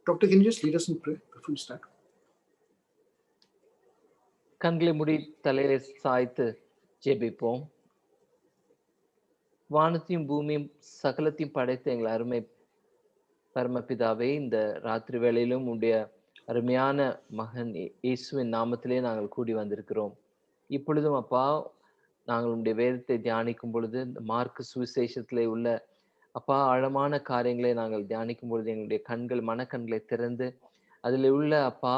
Doctor, can you just lead us in prayer before we start? கண்களை மூடி தலையை சாய்த்து ஜெபிப்போம். வானத்தையும் பூமியும் சகலத்தையும் படைத்த எங்கள் அருமை பரமபிதாவே, இந்த ராத்திரி வேளையிலும் உடைய அருமையான மகன் இயேசுவின் நாமத்திலே நாங்கள் கூடி வந்திருக்கிறோம். இப்பொழுதும் அப்பா, நாங்கள் உடைய வேதத்தை தியானிக்கும் பொழுது இந்த மார்க்கு சுவிசேஷத்திலே உள்ள அப்பா ஆழமான காரியங்களை நாங்கள் தியானிக்கும் பொழுது எங்களுடைய கண்கள் மனக்கண்களை திறந்து அதில் உள்ள அப்பா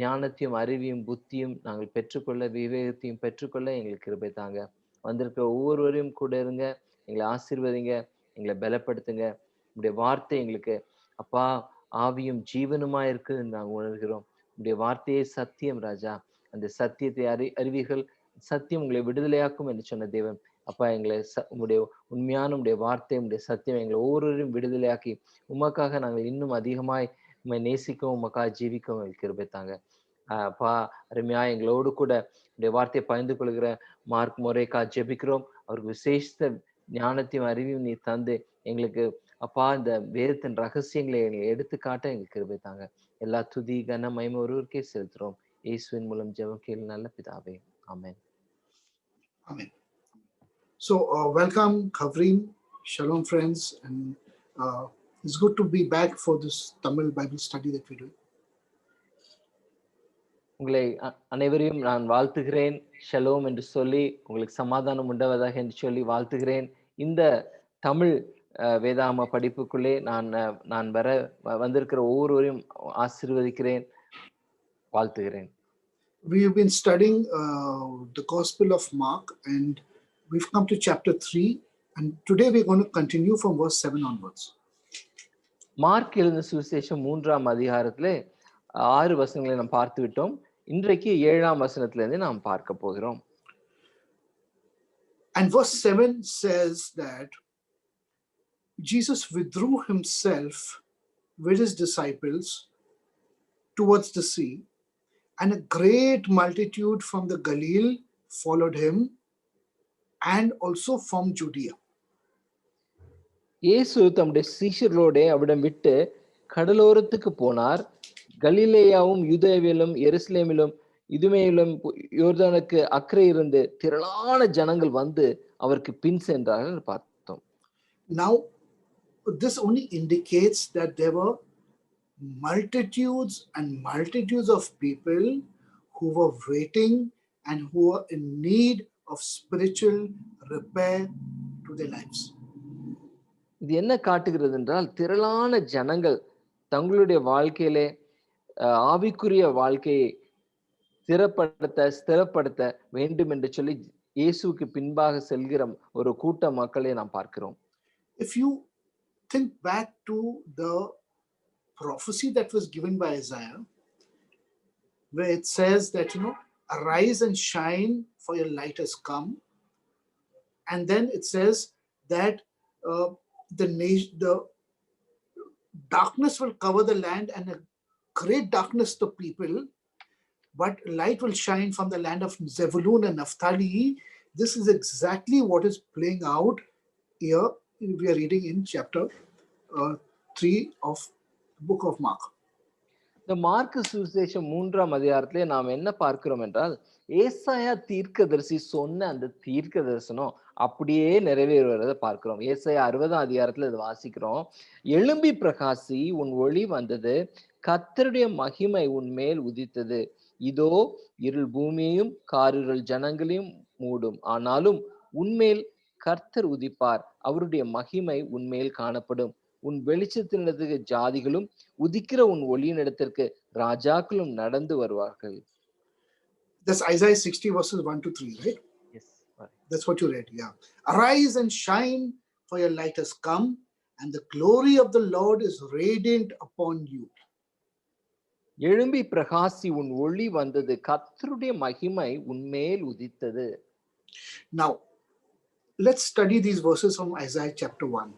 ஞானத்தையும் அறிவையும் புத்தியும் நாங்கள் பெற்றுக்கொள்ள, விவேகத்தையும் பெற்றுக்கொள்ள எங்களுக்கு கிருபை தாங்க. வந்திருக்கிற ஒவ்வொருவரையும் கூட இருங்க, எங்களை ஆசீர்வதிங்க, எங்களை பலப்படுத்துங்க. உடைய வார்த்தை எங்களுக்கு அப்பா ஆவியும் ஜீவனுமா இருக்குன்னு நாங்கள் உணர்கிறோம். உடைய வார்த்தையே சத்தியம் ராஜா. அந்த சத்தியத்தை அறிவீர்கள், சத்தியம் உங்களை விடுதலையாக்கும் என்று சொன்ன தேவன். அப்பா, எங்களை உங்களுடைய உண்மையான உடைய வார்த்தை உடைய சத்தியம் எங்களை ஒவ்வொருவரையும் விடுதலையாக்கி உமக்காக நாங்கள் இன்னும் அதிகமாய் உண்மை நேசிக்கவும் உமக்காக ஜீவிக்கவும் எங்களுக்கு கிருபை தாங்க. அப்பா, அருமையா எங்களோடு கூட உடைய வார்த்தையை பகிர்ந்து கொள்கிற மார்க் முறைக்கா ஜெபிக்கிறோம். அவருக்கு விசேஷ ஞானத்தையும் அறிவையும் நீ தந்து எங்களுக்கு அப்பா இந்த வேதத்தின் ரகசியங்களை எங்களை எடுத்து காட்ட எங்களுக்கு கிருபை தாங்க. எல்லா துதி கன மகிமை ஒருவருக்கே செலுத்துறோம். இயேசுவின் மூலம் ஜெபம் கேளு நல்ல பிதாவே. ஆமென். Amen. So, welcome, Khavrin. Shalom, friends. And it's good to be back for this Tamil Bible study that we're doing. உங்களை அனைவரையும் நான் வாழ்த்துகிறேன். ஷலோம் என்று சொல்லி, உங்களுக்கு சமாதானம் உண்டாவதாக என்று சொல்லி வாழ்த்துகிறேன். இந்த தமிழ் வேதாகம படிப்புக்குள்ளே நான் வந்திருக்கிற ஒவ்வொருவரையும் ஆசீர்வதிக்கிறேன், வாழ்த்துகிறேன். We have been studying the Gospel of Mark, and we've come to chapter 3, and today we're going to continue from verse 7 onwards. Mark எழுதின சுவிசேஷம் 3ஆம் அதிகாரத்திலே 6 வசனங்களை நாம் பார்த்து விட்டோம். இன்றைக்கு 7ஆம் வசனத்திலிருந்து நாம் பார்க்க போகிறோம். And verse 7 says that Jesus withdrew himself with his disciples towards the sea, and a great multitude from the Galilee followed him, and also from Judea. இயேசு தம்முடைய சீஷர்களோடு அவிடம் விட்டு கடலோரத்துக்கு போனார். கலிலேயாவும் யூதேயாவிலும் எருசலேமிலும் இதுமேயிலும் யோர்தானுக்கு அக்கறை இருந்து திரளான ஜனங்கள் வந்து அவருக்கு பின் சென்றார்கள் பார்த்தோம். Now this only indicates that there were multitudes and multitudes of people who were waiting and who were in need of spiritual repair to their lives. இது என்ன காட்டுகிறது என்றால், திரளான ஜனங்கள் தங்களுடைய வாழ்க்கையிலே ஆவிக்குரிய வாழ்க்கையை ஸ்திரப்படுத்த வேண்டும் என்று சொல்லி இயேசுவுக்கு பின்பாக செல்கிற ஒரு கூட்ட மக்களை நாம் பார்க்கிறோம். If you think back to the prophecy that was given by Isaiah, where it says that, arise and shine, for your light has come. And then it says that the darkness will cover the land and a great darkness the people, but light will shine from the land of Zebulun and Naphtali. This is exactly what is playing out here. We are reading in chapter 3 of the book of Mark. இந்த mark சுவிசேஷம் 3ஆம் அதிகாரத்திலே நாம் என்ன பார்க்கிறோம் என்றால், ஏசாயா தீர்க்கதரிசி சொன்ன அந்த தீர்க்க தரிசனம் அப்படியே நிறைவேறுவதை பார்க்கிறோம். ஏசாயா 60ஆம் அதிகாரத்துல இது வாசிக்கிறோம். எழும்பி பிரகாசி, உன் ஒளி வந்தது, கர்த்தருடைய மகிமை உன் மேல் உதித்தது. இதோ இருள் பூமியையும் காரிருள் ஜனங்களையும் மூடும், ஆனாலும் உன்மேல் கர்த்தர் உதிப்பார், அவருடைய மகிமை உன்மேல் காணப்படும். உன் வெளிச்சத்தினிடத்துக்கு ஜாதிகளும் உதிக்கிற உன் ஒளியினிடத்திற்கு ராஜாக்களும் நடந்து வருவார்கள். That's Isaiah 60 verses 1 to 3, right? Yes. That's what you read, yeah. Arise and shine, for your light has come, and the glory of the Lord is radiant upon you. எழும்பி பிரகாசி, உன் ஒளி வந்தது, கர்த்தருடைய மகிமை உன்மேல் உதித்தது. Now, let's study these verses from Isaiah chapter 1.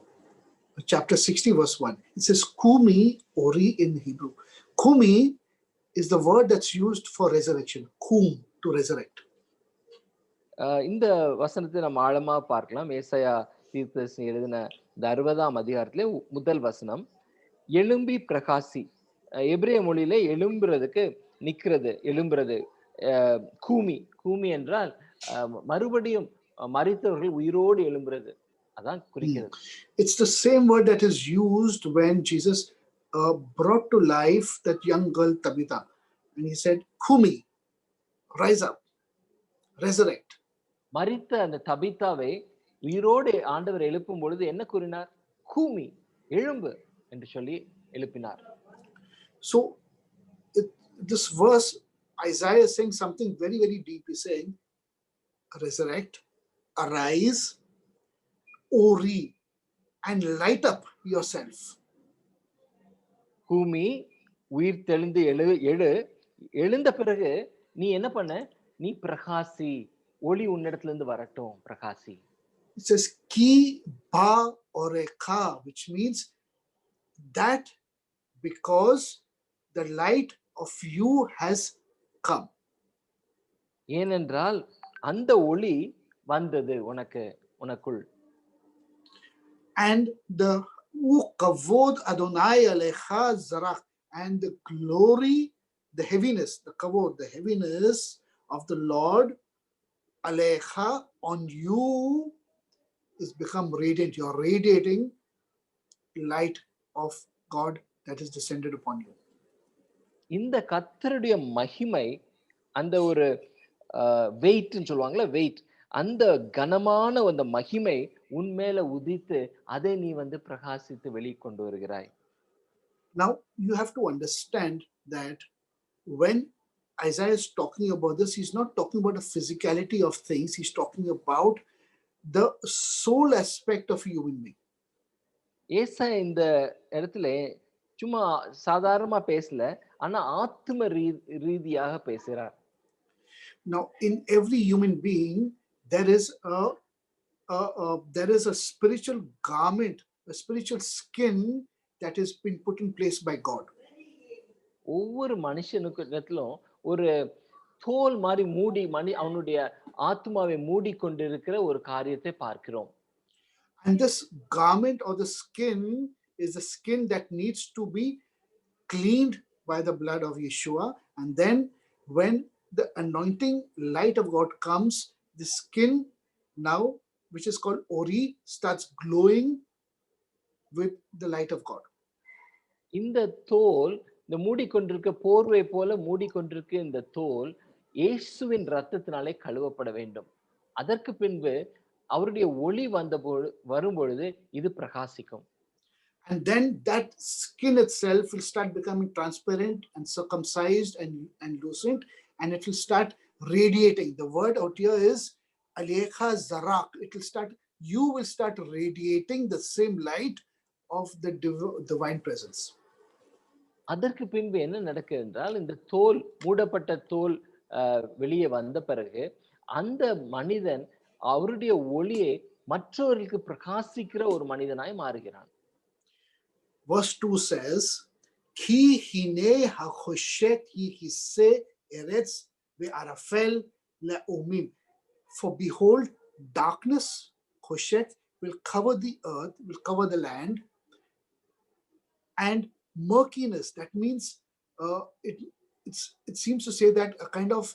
Chapter 60 verse 1. It says Kumi Ori in Hebrew. Kumi is the word that's used for resurrection. Kum, to resurrect. இந்த வசனத்தை நம்ம ஆழமா பார்க்கலாம். ஏசாயா தீர்க்கதரிசி எழுதின இந்த 60ஆம் அதிகாரத்திலே முதல் வசனம், எழும்பி பிரகாசி. எபிரேய மொழியில எழும்புறதுக்கு நிக்கிறது, எழும்புறது, கூமி. கூமி என்றால் மறுபடியும் மரித்தவர்கள் உயிரோடு எழும்புறது, அதான் குறிக்கிறது. It's the same word that is used when Jesus brought to life that young girl Tabitha, and he said, "Kumi, rise up, resurrect." மரித்த அந்த தபித்தாவை உயிரோடு ஆண்டவர் எழுப்பும் பொழுது என்ன கூறினார்? கூமி, எழும்பு என்று சொல்லி எழுப்பினார். So this verse, Isaiah is saying something very, very deep. He's saying, resurrect, arise, ori, and light up yourself. கூமி, உயிர் தெளிந்து எழுந்த பிறகு நீ என்ன பண்ண? நீ பிரகாசி, ஒளி உன்னிடத்திலிருந்து வரட்டும், பிரகாசி. It says ki ba oreka, which means that because the light of you has come. ஏனென்றால் அந்த ஒளி வந்தது உனக்குள். And the kavod Adonai alecha zarak, and the glory, the heaviness, the kavod, the heaviness of the Lord alecha, on you, is become radiant. You are radiating light of God that is descended upon you. இந்த கர்த்தருடைய மகிமை, அந்த ஒரு வெயிட்னு சொல்லுவாங்கல்ல, wait, அந்த கனமான அந்த மகிமை உன்மேல உதித்து அதை நீ பிரகாசித்து வெளிக்கொண்டு வருகிறாய். Now you have to understand that when Isaiah is talking about this, he's not talking about the physicality of things, he's talking about the soul aspect of a human being. ஏசாயா இந்த இடத்துல சும்மா சாதாரணமா பேசல, ஆனா ஆத்ம ரீதியாக பேசுறார். Now in every human being there is a spiritual garment, a spiritual skin that has been put in place by God. ஒவ்வொரு மனுஷனுக்கும் ஒரு தோல் மாதிரி மூடி அவனுடைய ஆத்மாவை மூடி கொண்டிருக்கிற ஒரு காரியத்தை பார்க்கிறோம். And this garment or the skin is the skin that needs to be cleaned by the blood of Yeshua, and then when the anointing light of God comes, the skin now, which is called Ori, starts glowing with the light of God. இந்த தோல், இந்த மூடிக்கொண்டிருக்க போர்வை போல மூடிக்கொண்டிருக்க இந்த தோல் இயேசுவின் இரத்தத்தினாலே கழுவப்பட வேண்டும். அதற்கு பின்பு அவருடைய ஒளி வரும்பொழுது இது பிரகாசிக்கும். And then that skin itself will start becoming transparent and circumcised and lucent, and it will start radiating. The word out here is Alecha Zarak. It will start, you will start radiating the same light of the divine presence. அதற்கு பின்பு என்ன நடக்குது என்றால், இந்த தோல், மூடப்பட்ட தோல் வெளியே வந்த பிறகு அந்த மனிதன் அவருடைய ஒளியை மற்றவர்களுக்கு பிரகாசிக்கிற ஒரு மனிதனாய் மாறுகிறான். Verse 2 says, Ki hine hachoshet hi hisse eretz ve'arafel le'omim. For behold, darkness, choshet, will cover the earth, will cover the land, and murkiness, that means it seems to say that a kind of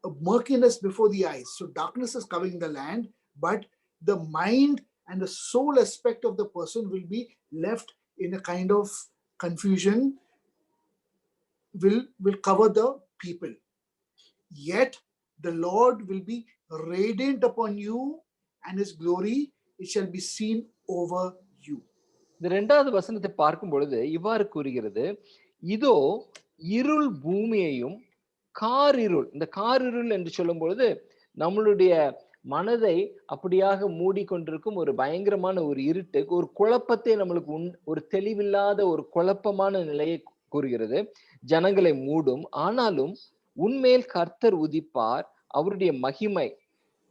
a murkiness before the eyes. So darkness is covering the land, but the mind and the soul aspect of the person will be left in a kind of confusion, will cover the people. Yet the Lord will be radiant upon you, and his glory, it shall be seen over you. இந்த இரண்டாவது வசனத்தை பார்க்கும் பொழுது இவ்வாறு கூறுகிறது, இதோ இருள் பூமியையும் காரிருள். இந்த காரிருள் என்று சொல்லும் பொழுது நம்மளுடைய மனதை அப்படியாக மூடிக்கொண்டிருக்கும் ஒரு பயங்கரமான ஒரு இருட்டு, ஒரு குழப்பத்தை நம்மளுக்கு ஒரு தெளிவில்லாத ஒரு குழப்பமான நிலையை கூறுகிறது. ஜனங்களை மூடும். ஆனாலும் உன்மேல் கர்த்தர் உதிப்பார், அவருடைய மகிமை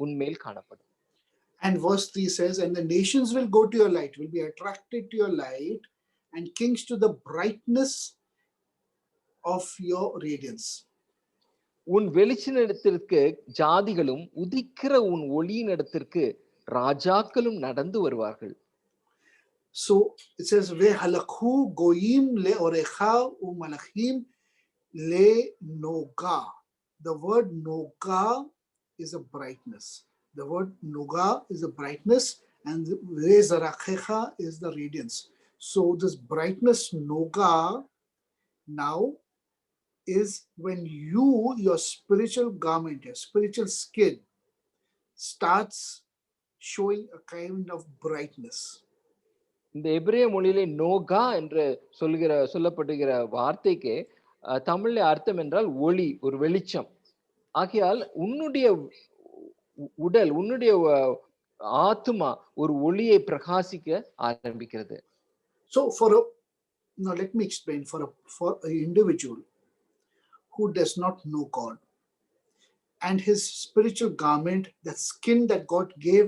உன்மேல் காணப்படும். And verse 3 says, and the nations will go to your light, will be attracted to your light, and kings to the brightness of your radiance. உன் வெளிச்சத்திற்கு ஜாதிகளும் உதிக்கிற உன் ஒளியின் இடத்திற்கு ராஜாக்களும் நடந்து வருவார்கள். So it says, "Ve halakhu goyim le orecha u malachim le noga." The word noga is a brightness. The word noga is a brightness, and ve zarachecha is the radiance. So this brightness noga now is when your spiritual garment, your spiritual skin starts showing a kind of brightness. இந்த எபிரேய மொழியிலே நோகா என்று சொல்லப்படுகிற வார்த்தைக்கு தமிழ்ல அர்த்தம் என்றால் ஒளி, ஒரு வெளிச்சம். ஆகையால் உன்னுடைய உடல், உன்னுடைய ஆத்துமா ஒரு ஒளியை பிரகாசிக்க ஆரம்பிக்கிறது. So now let me explain, for an individual who does not know God, and his spiritual garment, that skin that God gave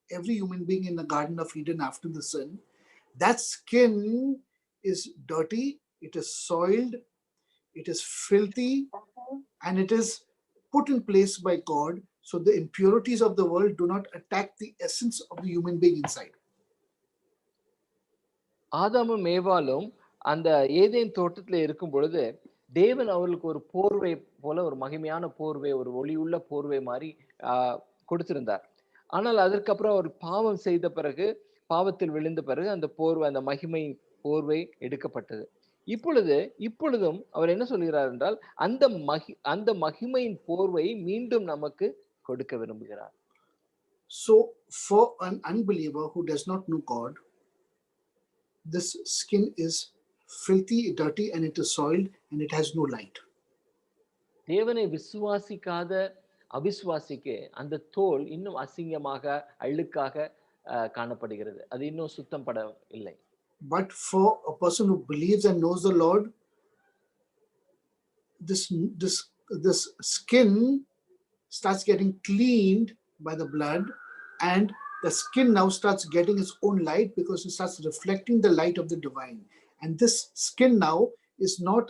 every human being in the Garden of Eden after the sin, that skin is dirty, it is soiled, it is filthy, and it is put in place by God, so the impurities of the world do not attack the essence of the human being inside. ஆதாமும் ஏவாளும் அந்த Eden தோட்டத்துல இருக்கும் பொழுது தேவன் அவர்களுக்கு ஒரு போர்வை போல, ஒரு மகிமையான போர்வை, ஒரு ஒளியுள்ள போர்வை மாதிரி கொடுத்திருந்தார். ஆனால் அதற்கப்புறம் ஒரு பாவம் செய்த பிறகு, பாவத்தில் விழுந்த பிறகு அந்த போர்வை, அந்த மகிமை போர்வை எடுக்கப்பட்டது. இப்பொழுதும் அவர் என்ன சொல்கிறார் என்றால், அந்த மகிமையின் போர்வை மீண்டும் நமக்கு கொடுக்க விரும்புகிறார். So for an unbeliever who does not know God, this skin is filthy, dirty, and it is soiled, and it has no light. தேவனை விசுவாசிக்காத அவிசுவாசிக்கு அந்த தோல் இன்னும் அசிங்கமாக, அழுக்காக காணப்படுகிறது. அது இன்னும் சுத்தம் பட இல்லை. But for a person who believes and knows the Lord, this skin starts getting cleaned by the blood, and the skin now starts getting its own light because it starts reflecting the light of the divine. And this skin now is not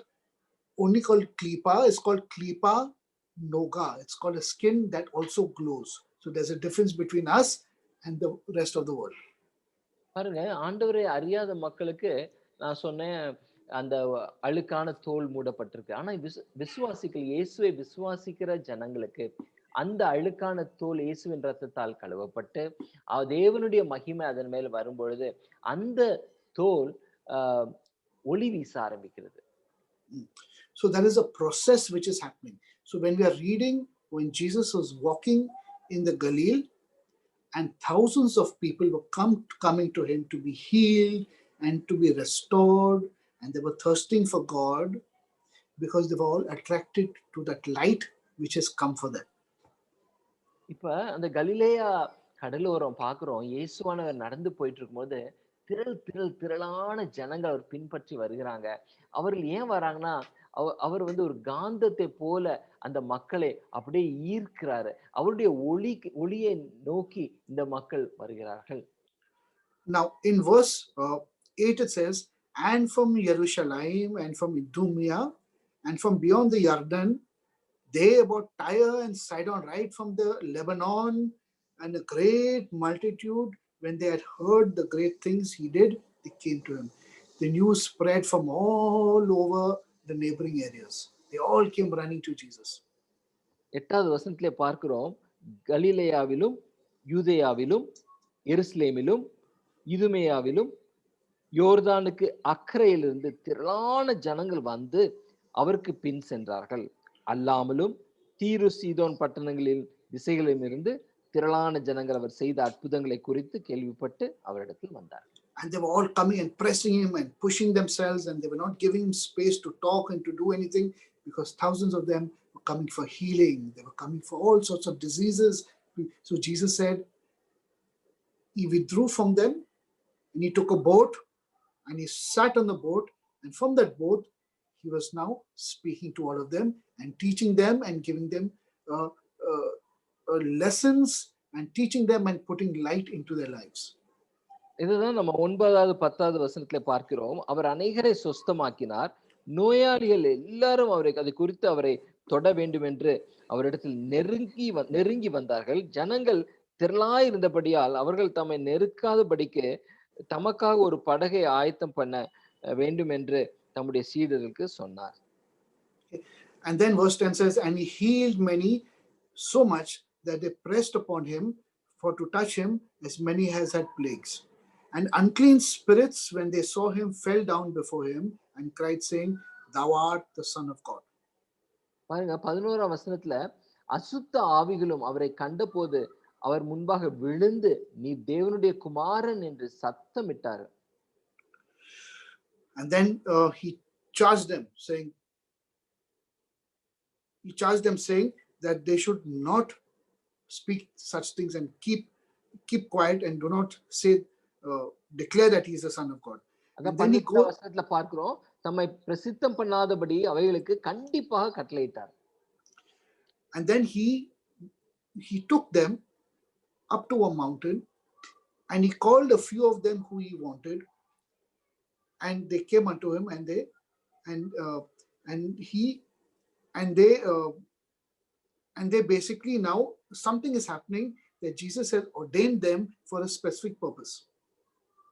only called klipa, it's called klipa noga. It's called a skin that also glows. So there's a difference between us and the rest of the world. பாருங்க, ஆண்டவரை அறியாத மக்களுக்கு நான் சொன்னேன், அந்த அழுக்கான தோல் மூடப்பட்டிருக்கு. ஆனா விசுவாசிகள், இயேசுவை விசுவாசிக்கிற ஜனங்களுக்கு அந்த அழுக்கான தோல் இயேசுவின் ரத்தத்தால் கழுவப்பட்டு தேவனுடைய மகிமை அதன் மேல் வரும் பொழுது அந்த தோல் ஒளி வீச ஆரம்பிக்கிறது. So there is a process which is happening. So when we are reading, when Jesus was walking in the Galilee, and thousands of people were coming to him to be healed and to be restored, and they were thirsting for God because they were all attracted to that light which has come for them. இப்ப அந்த கலிலேயா கடலோரம் பாக்குறோம், இயேசுவானவர் நடந்து போயிட்டு இருக்கும்போது திரளான ஜனங்கள் அவர் பின்பற்றி வருகிறாங்க. அவர்கள் ஏன் வராங்கன்னா, அவர் ஒரு காந்தத்தை போல அந்த மக்களை அப்படியே ஈர்க்கிறாரு. அவருடைய ஒளியை நோக்கி இந்த மக்கள் வருகிறார்கள். Now in verse 8 it says, "And from Jerusalem and from Idumea and from beyond the Jordan, they about Tyre and Sidon, right from the Lebanon, and a great multitude, when they had heard the great things he did, they came to him." The news spread from all over the neighboring areas. They all came running to Jesus. 8வது வசனத்திலே பார்க்கிறோம், கலிலேயாவிலும் யூதேயாவிலும் எருசலேமிலும் இதுமேயாவிலும் யோர்தானுக்கு அக்கறையிலிருந்து திரளான ஜனங்கள் வந்து அவருக்கு பின் சென்றார்கள். அல்லாமலும் தீரு சீதோன் பட்டணங்களின் திசைகளிலும் இருந்து திரளான ஜனங்கள் அவர் செய்த அற்புதங்களை குறித்து கேள்விப்பட்டு அவரிடத்தில் வந்தார்கள். And they were all coming and pressing him and pushing themselves, and they were not giving him space to talk and to do anything, because thousands of them were coming for healing. They were coming for all sorts of diseases. So Jesus said, he withdrew from them, and he took a boat, and he sat on the boat, and from that boat he was now speaking to all of them and teaching them and giving them lessons and teaching them and putting light into their lives. இதுதான் நம்ம 9வது 10வது வசனத்துல பார்க்கிறோம். அவர் அநேகரை சொஸ்தமாக்கினார். நோயாளிகள் எல்லாரும் அதை குறித்து அவரை தொட வேண்டும் என்று அவரிடத்தில் நெருங்கி வந்தார்கள். ஜனங்கள் திரளாய் இருந்தபடியால் அவர்கள் தம்மை நெருக்காதபடிக்கு தமக்காக ஒரு படகை ஆயத்தம் பண்ண வேண்டும் என்று தம்முடைய சீடர்களுக்கு சொன்னார். And then verse 10 says, and he healed many so much that they pressed upon him for to touch him, as many as had plagues. And unclean spirits, when they saw him, fell down before him and cried, saying, thou art the Son of God. பாருங்க 11ஆம் வசனத்துல அசுத்த ஆவிகளும் அவரை கண்டபோது அவர் முன்பாக விழுந்து நீ தேவனுடைய குமாரன் என்று சத்தமிட்டார். And then he charged them, saying that they should not speak such things and keep quiet and do not say, declare that he is the Son of God. அதான் 12ஆம் வசனத்துல பார்க்கிறோம், தம்மை பிரசித்தம் பண்ணாதபடி அவைகளுக்கு கண்டிப்பாக கட்டளையிட்டார். And then he took them up to a mountain and he called a few of them who he wanted, and they came unto him, and they basically, now something is happening that Jesus has ordained them for a specific purpose.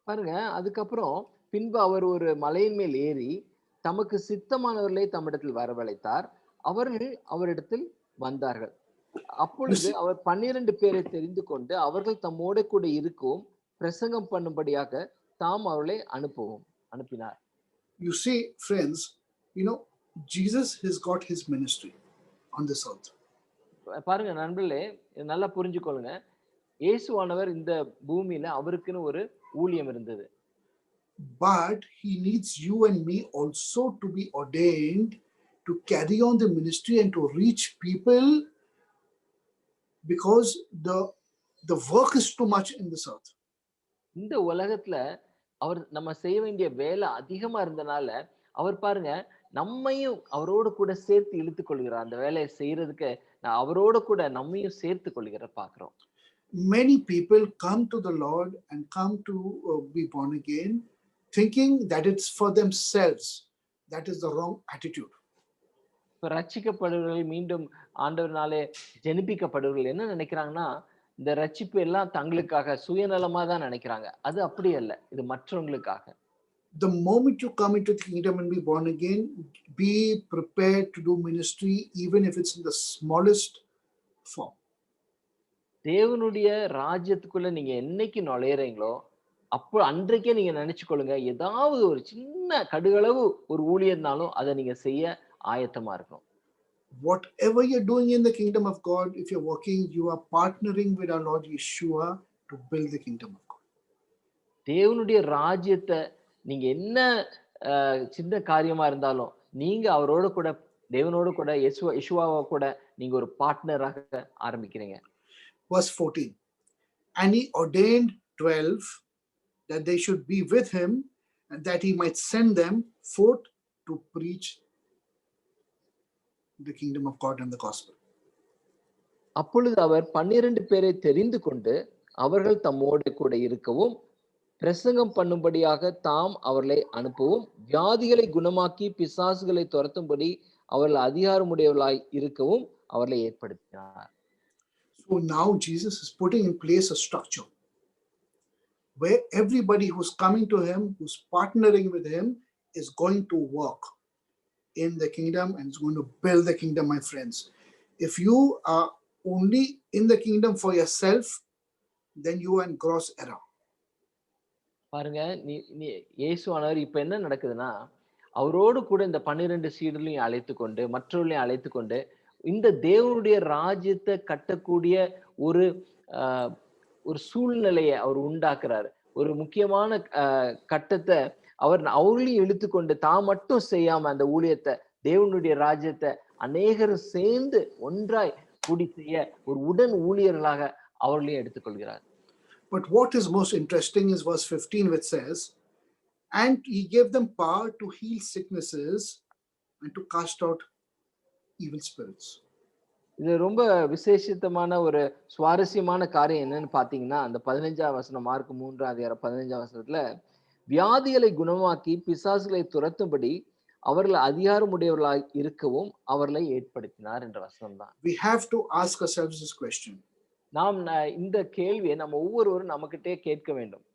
பாருங்க, அதுக்கப்புறம் பின்பு அவர் ஒரு மலையின் மேல் ஏறி தமக்கு சித்தமானவர்களை தம்மிடத்தில் வரவழைத்தார். அவர்கள் அவரிடத்தில் வந்தார்கள். அப்பொழுது அவர் 12 பேரை தெரிந்து கொண்டு அவர்கள் தம்மோடு கூட இருக்கவும் பிரசங்கம் பண்ணும்படியாக தாம் அவர்களை அனுப்பினார். You see, friends, Jesus has got his ministry on this earth. பாருங்க நண்பர்களே, நல்லா புரிஞ்சுக்கொள்ளுங்க. இயேசுவானவர் இந்த பூமியில அவருக்குன்னு ஒரு ஊழியம் இருந்தது. But he needs you and me also to be ordained to carry on the ministry and to reach people, because the work is too much in this earth. இந்த உலகத்துல அவர் நம்ம செய்ய வேண்டிய வேலை அதிகமா இருந்தனால அவர் பாருங்க நம்மையும் அவரோடு கூட சேர்த்து இழுத்துக் கொள்கிறார். அந்த வேலையை செய்யறதுக்கு அவரோட கூட நம்மையும் சேர்த்து கொள்கிற பாக்குறோம். Many people come to the Lord and come to be born again thinking that it's for themselves. That is the wrong attitude. இப்ப ரட்சிக்கப்படுவர்கள் மீண்டும் ஆண்டவர்னாலே ஜெனிப்பிக்கப்படுவர்கள் என்ன நினைக்கிறாங்கன்னா, இந்த ரட்சிப்பு எல்லாம் தங்களுக்காக சுயநலமா தான் நினைக்கிறாங்க. அது அப்படி அல்ல, இது மற்றவங்களுக்காக. The moment you come into the kingdom and be born again, be prepared to do ministry, even if it's in the smallest form. தேவனுடைய ராஜ்யத்துக்குள்ள நீங்க என்னைக்கு நுழையறீங்களோ அப்போ அன்றைக்கே நீங்க நினைச்சுக்கொள்ளுங்க, ஏதாவது ஒரு சின்ன கடுகளவு ஒரு ஊழியர்னாலும் அதை நீங்க செய்ய ஆயத்தமா இருக்கணும். Whatever you're doing in the kingdom of God, if you're working, you are partnering with our Lord Yeshua to build the kingdom of God. தேவனுடைய ராஜ்யத்தை நீங்க என்ன சின்ன காரியமா இருந்தாலும் நீங்க அவரோட கூட தேவனோட கூட யெஷுவாவா கூட நீங்க ஒரு பார்ட்னராக ஆரம்பிக்கிறீங்க. Verse 14. And he ordained 12 that they should be with him and that he might send them forth to preach the kingdom of God and the gospel. அப்பொழுது அவர் 12 பேரை தெரிந்து கொண்டு அவர்கள் தம்மோடு கூட இருக்கவும் பிரசங்கம் பண்ணும்படியாக தாம் அவர்களை அனுப்பவும் வியாதிகளை குணமாக்கி பிசாசுகளை துரத்தும்படி அவர்கள் அதிகாரமுடையவர்களாய் இருக்கவும் அவர்களை ஏற்படுத்தினார். So now Jesus is putting in place a structure where everybody who's coming to him, who's partnering with him, is going to work in the kingdom and is going to build the kingdom, my friends. If you are only in the kingdom for yourself, then you are in gross error. பாருங்க, இயேசுவானவர் இப்ப என்ன நடக்குதுன்னா, அவரோடு கூட இந்த 12 சீடர்களையும் அழைத்து கொண்டு மற்றவர்களையும் அழைத்து கொண்டு இந்த தேவனுடைய ராஜ்யத்தை கட்டக்கூடிய ஒரு சூழ்நிலையை அவர் உண்டாக்குறாரு. ஒரு முக்கியமான கட்டத்தை அவர்களையும் இழுத்துக்கொண்டு தான் மட்டும் செய்யாம அந்த ஊழியத்தை தேவனுடைய ராஜ்யத்தை அநேகரும் சேர்ந்து ஒன்றாய் கூடி செய்ய ஒரு உடன் ஊழியர்களாக அவர்களையும் எடுத்துக்கொள்கிறார். But what is most interesting is verse 15, which says, and he gave them power to heal sicknesses and to cast out evil spirits. இது ரொம்ப விசேஷித்தமான ஒரு சுவாரஸ்யமான காரியம் என்னன்னு பாத்தீங்கன்னா, அந்த 15ஆம் வசனம், மார்க் 3ஆம் அதிகாரம் 15ஆம் வசனத்துல வியாதிகளை குணமாக்கி பிசாசுகளை துரத்தும்படி அவர்கள் அதிகாரமுடையவர்களாய் இருக்கவும் அவர்களை ஏற்படுத்தினார் என்ற வசனம் தான். We have to ask ourselves this question. நாம் இந்த கேள்வியை நம்ம ஒவ்வொருவரும் நமக்கிட்டே கேட்க வேண்டும்.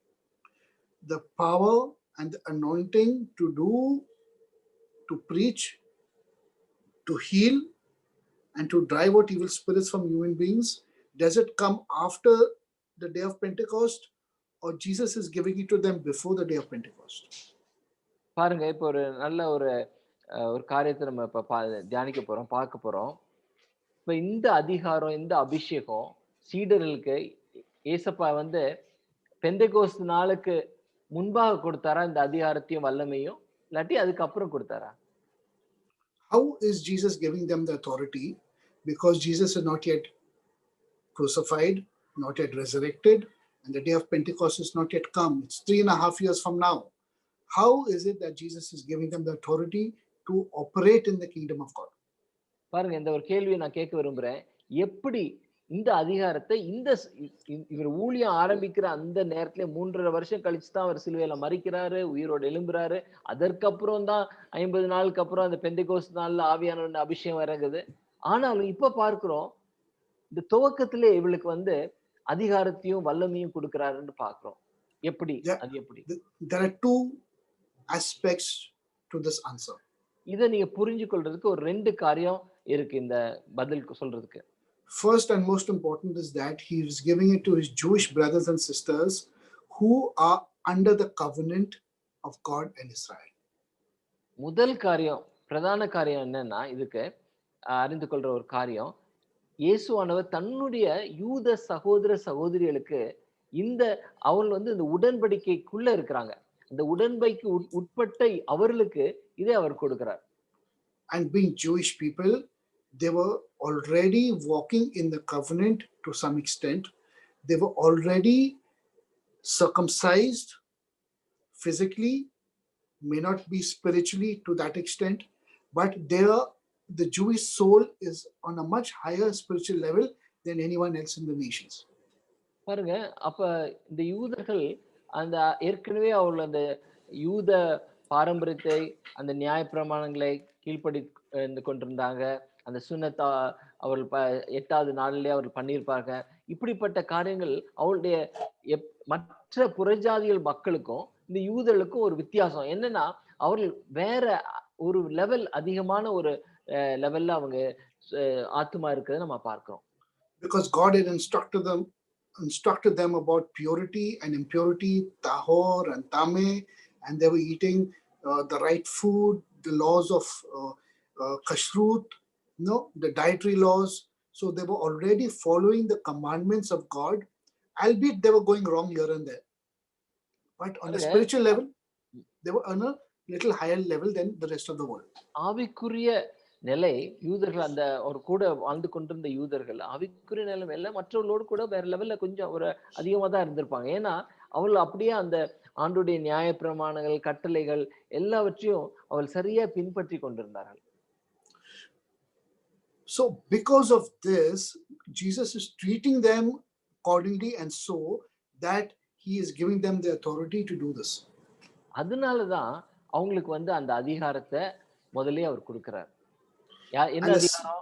the power and the anointing to do, to preach, to heal, and to drive out evil spirits from human beings, does it come after the day of Pentecost, or Jesus is giving it to them before the day of Pentecost? பாருங்க, இப்போ ஒரு நல்ல ஒரு காரியத்தை நம்ம இப்ப தியானிக்க போறோம், பார்க்க போறோம். இப்ப இந்த அதிகாரம், இந்த அபிஷேகம் சீடர்களுக்கு ஏசப்பா வந்து பெந்தெகோஸ்து நாளுக்கு முன்பாக கொடுத்தாரா இந்த அதிகாரத்தையும் வல்லமையும், இல்லாட்டி அதுக்கப்புறம் கொடுத்தாரா? How is Jesus giving them the authority? Because Jesus is not yet crucified, not yet resurrected, and the day of Pentecost is not yet come. It's 3.5 years from now. How is it that Jesus is giving them the authority to operate in the kingdom of God? பாருங்க, இந்த ஒரு கேள்வியை நான் கேட்க விரும்புறேன். எப்படி இந்த அதிகாரத்தை இவர் ஊழியம் ஆரம்பிக்கிற அந்த நேரத்துல 3.5 வருஷம் கழிச்சு தான் அவர் சிலுவையில மரிக்கிறாரு, உயிரோடு எழும்புறாரு. அதற்கப்புறம் தான் 50 நாளுக்கு அப்புறம் அந்த பெந்தெகோஸ்து நாள்ல ஆவியானவருடைய அபிஷேகம் இறங்குது. ஆனாலும் இப்ப பார்க்கிறோம், இந்த துவக்கத்திலே இவளுக்கு வந்து அதிகாரத்தையும் வல்லமையும் கொடுக்கிறாருன்னு பார்க்கிறோம். எப்படி? அது எப்படி? There are two aspects to this answer. இதை நீங்க புரிஞ்சு கொள்றதுக்கு ஒரு 2 காரியம் இருக்கு இந்த பதில் சொல்றதுக்கு. First and most important is that he is giving it to his Jewish brothers and sisters who are under the covenant of God and Israel. முதல் காரியம், பிரதான காரியம் என்னன்னா, இதுக்கு அறிந்து கொள்ற ஒரு காரியம், இயேசுவானவர் தன்னுடைய யூத சகோதர சகோதரிகளுக்கு அவள் வந்து இந்த உடன்படிக்கைக்குள்ள இருக்கிறாங்க. அந்த உடன்படிக்கை உட்பட்ட அவர்களுக்கு இதை அவர் கொடுக்கிறார். And being Jewish people, they were already walking in the covenant to some extent. They were already circumcised physically, may not be spiritually to that extent, but the Jewish soul is on a much higher spiritual level than anyone else in the nations. பாருங்க, அப்ப இந்த யூதர்கள் அந்த ஏற்கனவே அவர்கள் அந்த யூத பாரம்பரியத்தை, அந்த நியாயப்பிரமாணங்களை கீழ்ப்படி கொண்டிருந்தாங்க. அந்த சுன்னத்தா அவர்கள் 8வது நாளிலே அவர்கள் பண்ணியிருப்பாங்க. இப்படிப்பட்ட காரியங்கள் அவளுடைய மற்ற புறஜாதிகள் மக்களுக்கும் இந்த யூதர்களுக்கும் ஒரு வித்தியாசம் என்னன்னா, அவர்கள் வேற ஒரு லெவல், அதிகமான ஒரு லெவல்ல அவங்க ஆத்துமா இருக்கிறத நம்ம பார்க்கிறோம். Because God had instructed them about purity and impurity, tahor and tameh, and they were eating the right food, the laws of kashrut, the dietary laws. So they were already following the commandments of God, albeit they were going wrong here and there. But on the spiritual level, they were on a little higher level than the rest of the world. ஆவிக்குரிய நிலை, யூதர்கள் அந்த ஒரு கூட வாழ்ந்து கொண்டிருந்த யூதர்கள் ஆவிக்குரிய நிலைமையில மற்றவர்களோடு கூட வேற லெவல்ல கொஞ்சம் ஒரு அதிகமா தான் இருந்திருப்பாங்க. ஏன்னா அவள் அப்படியே அந்த ஆண்டுடைய நியாய பிரமாணங்கள், கட்டளைகள் எல்லாவற்றையும் அவள் சரியா பின்பற்றி கொண்டிருந்தார்கள். So because of this, Jesus is treating them accordingly, and so that he is giving them the authority to do this. அதனாலதான் அவங்களுக்கு வந்து அந்த அதிகாரத்தை முதலே அவர் கொடுக்கிறார். என்ன அதிகாரம்?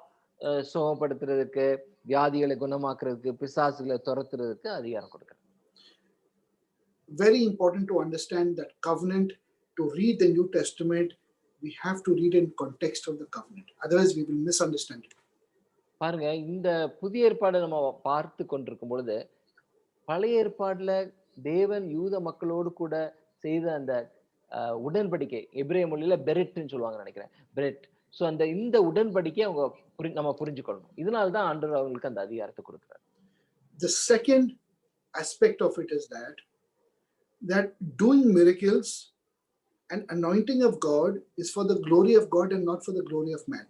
சுகப்படுத்துறதுக்கு, வியாதிகளை குணமாக்குறதுக்கு, பிசாசுகளை துரத்துறதுக்கு அதிகாரம் கொடுக்கிறார். Very important to understand that covenant. To read the New Testament, we have to read in context of the covenant, otherwise we will misunderstand it. பாருங்க, இந்த புதிய ஏற்பாடை நம்ம பார்த்து கொண்டிருக்கும் பொழுது, பழைய ஏற்பாடுல தேவன் யூத மக்களோடு கூட செய்த அந்த உடன்படிக்கை, எபிரேய மொழியில பெரெட்னு சொல்லுவாங்க நினைக்கிறேன், பெரெட். சோ இந்த உடன்படிக்கை நம்ம புரிஞ்சுக்கொள்ளணும். இதனால தான் ஆண்டவர் அவங்களுக்கு அந்த அதிகாரத்தை கொடுக்கிறார். The second aspect of it is that doing miracles and anointing of God is for the glory of God and not for the glory of man.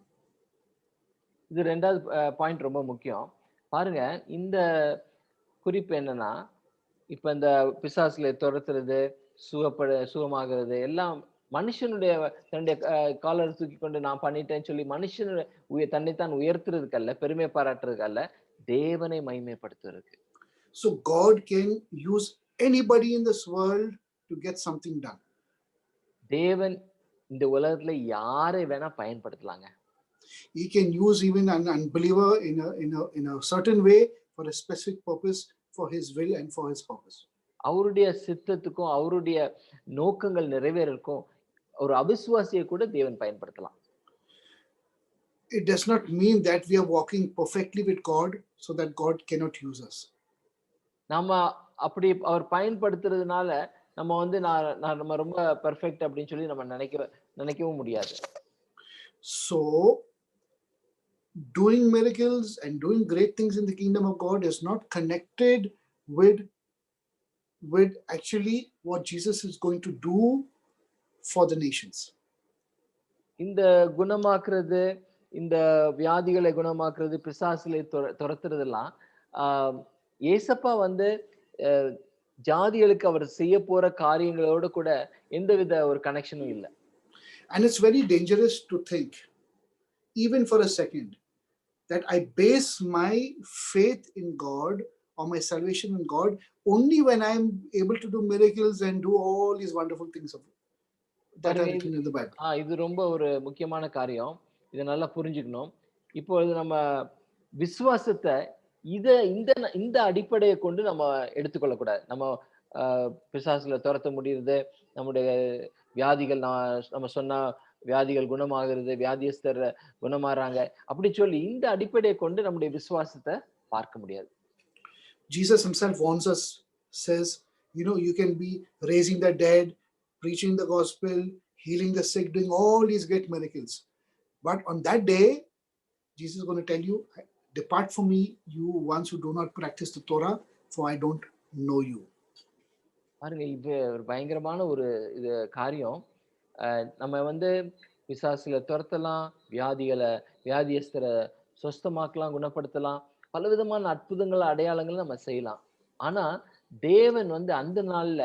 இது 2வது பாயிண்ட் ரொம்ப முக்கியம். பாருங்க, இந்த குறிப்பு என்னன்னா, இப்ப இந்த பிசாசுகளை துரத்துறது, சுகமாகிறது எல்லாம் மனுஷனுடைய தன்னுடைய காலர் தூக்கி கொண்டு நான் பண்ணிட்டேன்னு சொல்லி மனுஷனுடைய தன்னைத்தான் உயர்த்துறதுக்கு அல்ல, பெருமை பாராட்டுறதுக்கு அல்ல, தேவனை மகிமைப்படுத்துறதுக்கு. So God can use anybody in this world to get something done. தேவன் இந்த உலகத்துல யாரை வேணா பயன்படுத்தலாங்க. He can use even an unbeliever in a certain way for a specific purpose, for his will and for his purpose. அவருடைய சித்தத்துக்கும் அவருடைய நோக்கங்கள் நிறைவேறக்கும் ஒரு அவிசுவாசியை கூட தேவன் பயன்படுத்தலாம். It does not mean that we are walking perfectly with God so that God cannot use us. நம்ம அப்படி அவர் பயன்படுத்துறதுனால நம்ம வந்து நம்ம ரொம்ப பெர்ஃபெக்ட் அப்படின்னு சொல்லி நம்ம நினைக்கவும் முடியாது. So doing miracles and doing great things in the kingdom of God is not connected with actually what Jesus is going to do for the nations. இந்த குணமாக்குறது, இந்த வியாதிகளை குணமாக்குறது, பிசாசுகளை துரத்துறதெல்லாம் ஏசப்பா வந்து ஜாதிகளுக்கு அவர் செய்ய போற காரியங்களோட கூட எந்தவித ஒரு கனெக்ஷனும் இல்லை. And it's very dangerous to think, even for a second, that I base my faith in God or my salvation in God only when I'm able to do miracles and do all these wonderful things that are written in the Bible. இது ரொம்ப ஒரு முக்கியமான காரியம். இதை நல்லா புரிஞ்சுக்கணும். இப்பொழுது நம்ம விசுவாசத்தை இந்த அடிப்படையை கொண்டு நம்ம எடுத்துக்கொள்ளக்கூடாது. நம்ம பிசாசுல துரத்த முடியுது, நம்முடைய வியாதிகள் நம்ம சொன்ன வியாதிகள் குணமாகிறது, வியாதியஸ்தர் குணமாறாங்க அப்படி சொல்லி இந்த அடிப்படையை கொண்டு நம்முடைய விசுவாசத்தை பார்க்க முடியாது. Jesus himself warns us, says, you can be raising the dead, preaching the gospel, healing the sick, doing all these great miracles. But on that day, Jesus is going to tell you, depart from me, you ones who do not practice the Torah, for I don't know you. பாருங்க, இது ஒரு பயங்கரமான ஒரு இது காரியம். நம்ம வந்து பிசாசுல துரத்தலாம், வியாதியஸ்தரை சொஸ்தமாக்கலாம், குணப்படுத்தலாம், பலவிதமான அற்புதங்கள் அடையாளங்கள் நம்ம செய்யலாம். ஆனா தேவன் வந்து அந்த நாள்ல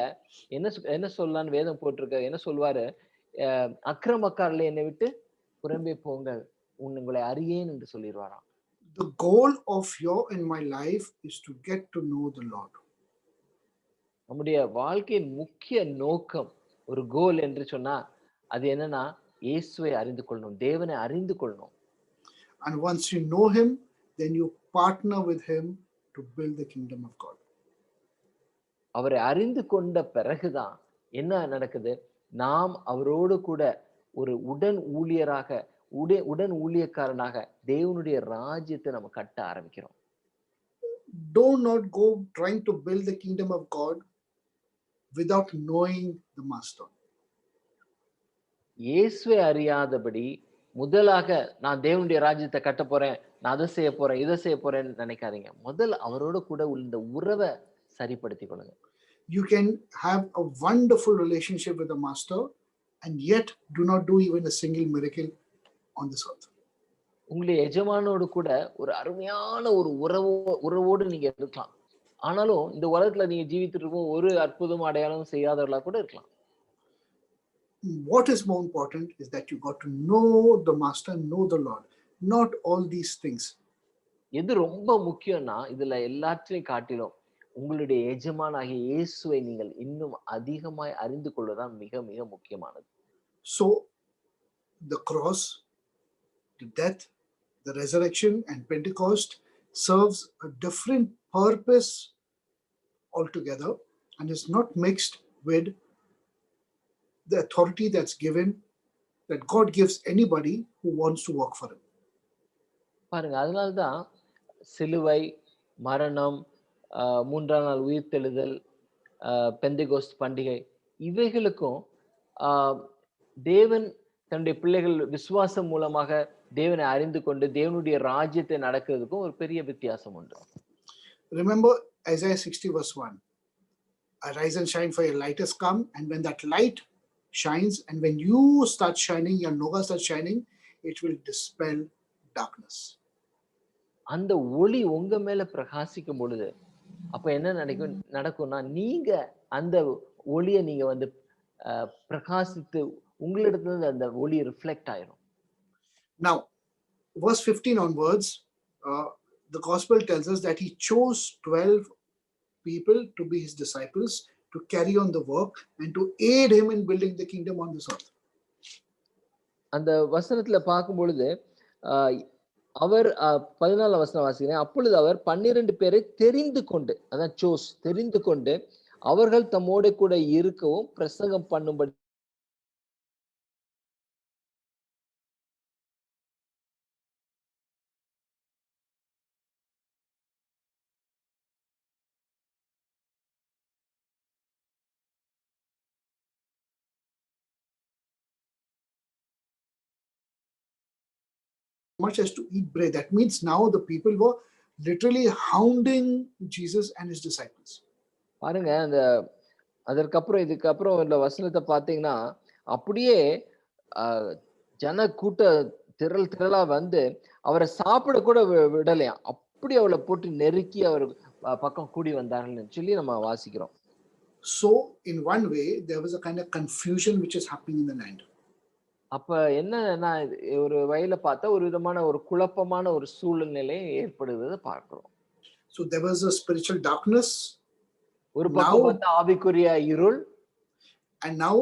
என்ன சொல்லலான்னு வேதம் போட்டிருக்க, என்ன சொல்வாரு, அக்கிரமக்காரர்களை என்னை விட்டு புறம்பே போங்கள், உங்களை அறியேன் என்று சொல்லிடுவாராம். The goal of your and my life is to get to know the Lord. நம்முடைய வாழ்க்கையின் முக்கிய நோக்கம், ஒரு கோல் என்று சொன்னா அது என்னன்னா இயேசுவை அறிந்து கொள்ளணும், தேவனை அறிந்து கொள்ளணும். And once you know him, then you partner with him to build the kingdom of God. அவரை அறிந்து கொண்ட பிறகுதான் என்ன நடக்குது, நாம் அவரோடு கூட ஒரு உடன் ஊழியக்காரனாக தேவனுடைய ராஜ்யத்தை நம்ம கட்ட ஆரம்பிக்கிறோம். Do not go trying to build the kingdom of God without knowing the master. இயேசுவை அறியாதபடி முதலாக நான் தேவனுடைய ராஜ்யத்தை கட்ட போறேன், நான் அதை செய்ய போறேன், இதை செய்ய போறேன்னு நினைக்காதீங்க. முதல்ல அவரோட கூட இந்த உறவை சரிப்படுத்திக் கொள்ளுங்க. You can have a wonderful relationship with the master and yet do not do even a single miracle on this earth. உங்களுடைய எஜமானோடு கூட ஒரு அருமையான ஒரு உறவோடு நீங்க இருக்கலாம். ஆனாலும் இந்த உலகத்துல நீங்க ஜீவித்துட்டு இருக்கும் ஒரு அற்புதம் அடையாளம் செய்யாதவர்களா கூட இருக்கலாம். What is more important is that you got to know the master, know the Lord, not all these things. எது ரொம்ப முக்கியம்னா இதுல எல்லாத்தையும் காட்டிலும் உங்களுடைய எஜமானாகிய இயேசுவை நீங்கள் இன்னும் அதிகமாய் அறிந்து கொள்வதுதான் மிக மிக முக்கியமானது. So the cross, the death, the resurrection and Pentecost serves a different purpose altogether and is not mixed with the authority that's given, that God gives anybody who wants to work for him. பாருங்க, அதனால்தான் சிலுவை, மரணம், மூன்றாம் நாள் உயிர்த்தெழுதல், பெந்தெகோஸ்த் பண்டிகை, இவைகளுக்கும் தேவன் தன்னுடைய பிள்ளைகள் விசுவாசம் மூலமாக தேவனை அறிந்து கொண்டு தேவனுடைய ராஜ்யத்தை நடக்கிறதுக்கும் ஒரு பெரிய வித்தியாசம் உண்டு. Remember Isaiah 60 verse 1. Arise and shine, for your light has come, and when that light shines, and when you start shining, your Noga starts shining, it will dispel darkness. அந்த ஒளி உங்க மேல பிரகாசிக்கும் பொழுது அப்ப என்ன நடக்கும்னா நீங்க அந்த ஒளியை நீங்க வந்து பிரகாசித்து உங்களிடத்துல அந்த ஒளி ரிஃப்ளெக்ட் ஆயிரும். Now verse 15 onwards, the gospel tells us that he chose 12 people to be his disciples, to carry on the work and to aid him in building the kingdom on this earth. அந்த வசனத்துல பார்க்கும் பொழுது அவர் 14 வசனம் வாசிக்கிறேன். அப்பொழுது அவர் 12 பேரை தெரிந்து கொண்டு, அதான் சோஸ், தெரிந்து கொண்டு அவர்கள் தம்மோடு கூட இருக்கவும் பிரசங்கம் பண்ணும்படி much as to eat bread. That means now the people were literally hounding Jesus and his disciples. பாருங்க அந்த அதற்கப்புறம் இதுக்கப்புறம் உள்ள வசனத்தை பார்த்தீங்கன்னா அப்படியே ஜன கூட்ட திரளா வந்து அவரை சாப்பிட கூட விடலையாம். அப்படி அவளை போட்டு நெருக்கி அவர் பக்கம் கூடி வந்தார்கள்னு சொல்லி நம்ம வாசிக்கிறோம். So in one way there was a kind of confusion which is happening in the land. அப்ப என்னன்னா ஒரு வகையில பார்த்தா ஒரு விதமான ஒரு குழப்பமான ஒரு சூழ்நிலை ஏற்படுவதை பார்க்கிறோம். So there was a spiritual darkness. ஒரு பக்கம் பார்த்தா ஆவிக்குரிய இருள். And now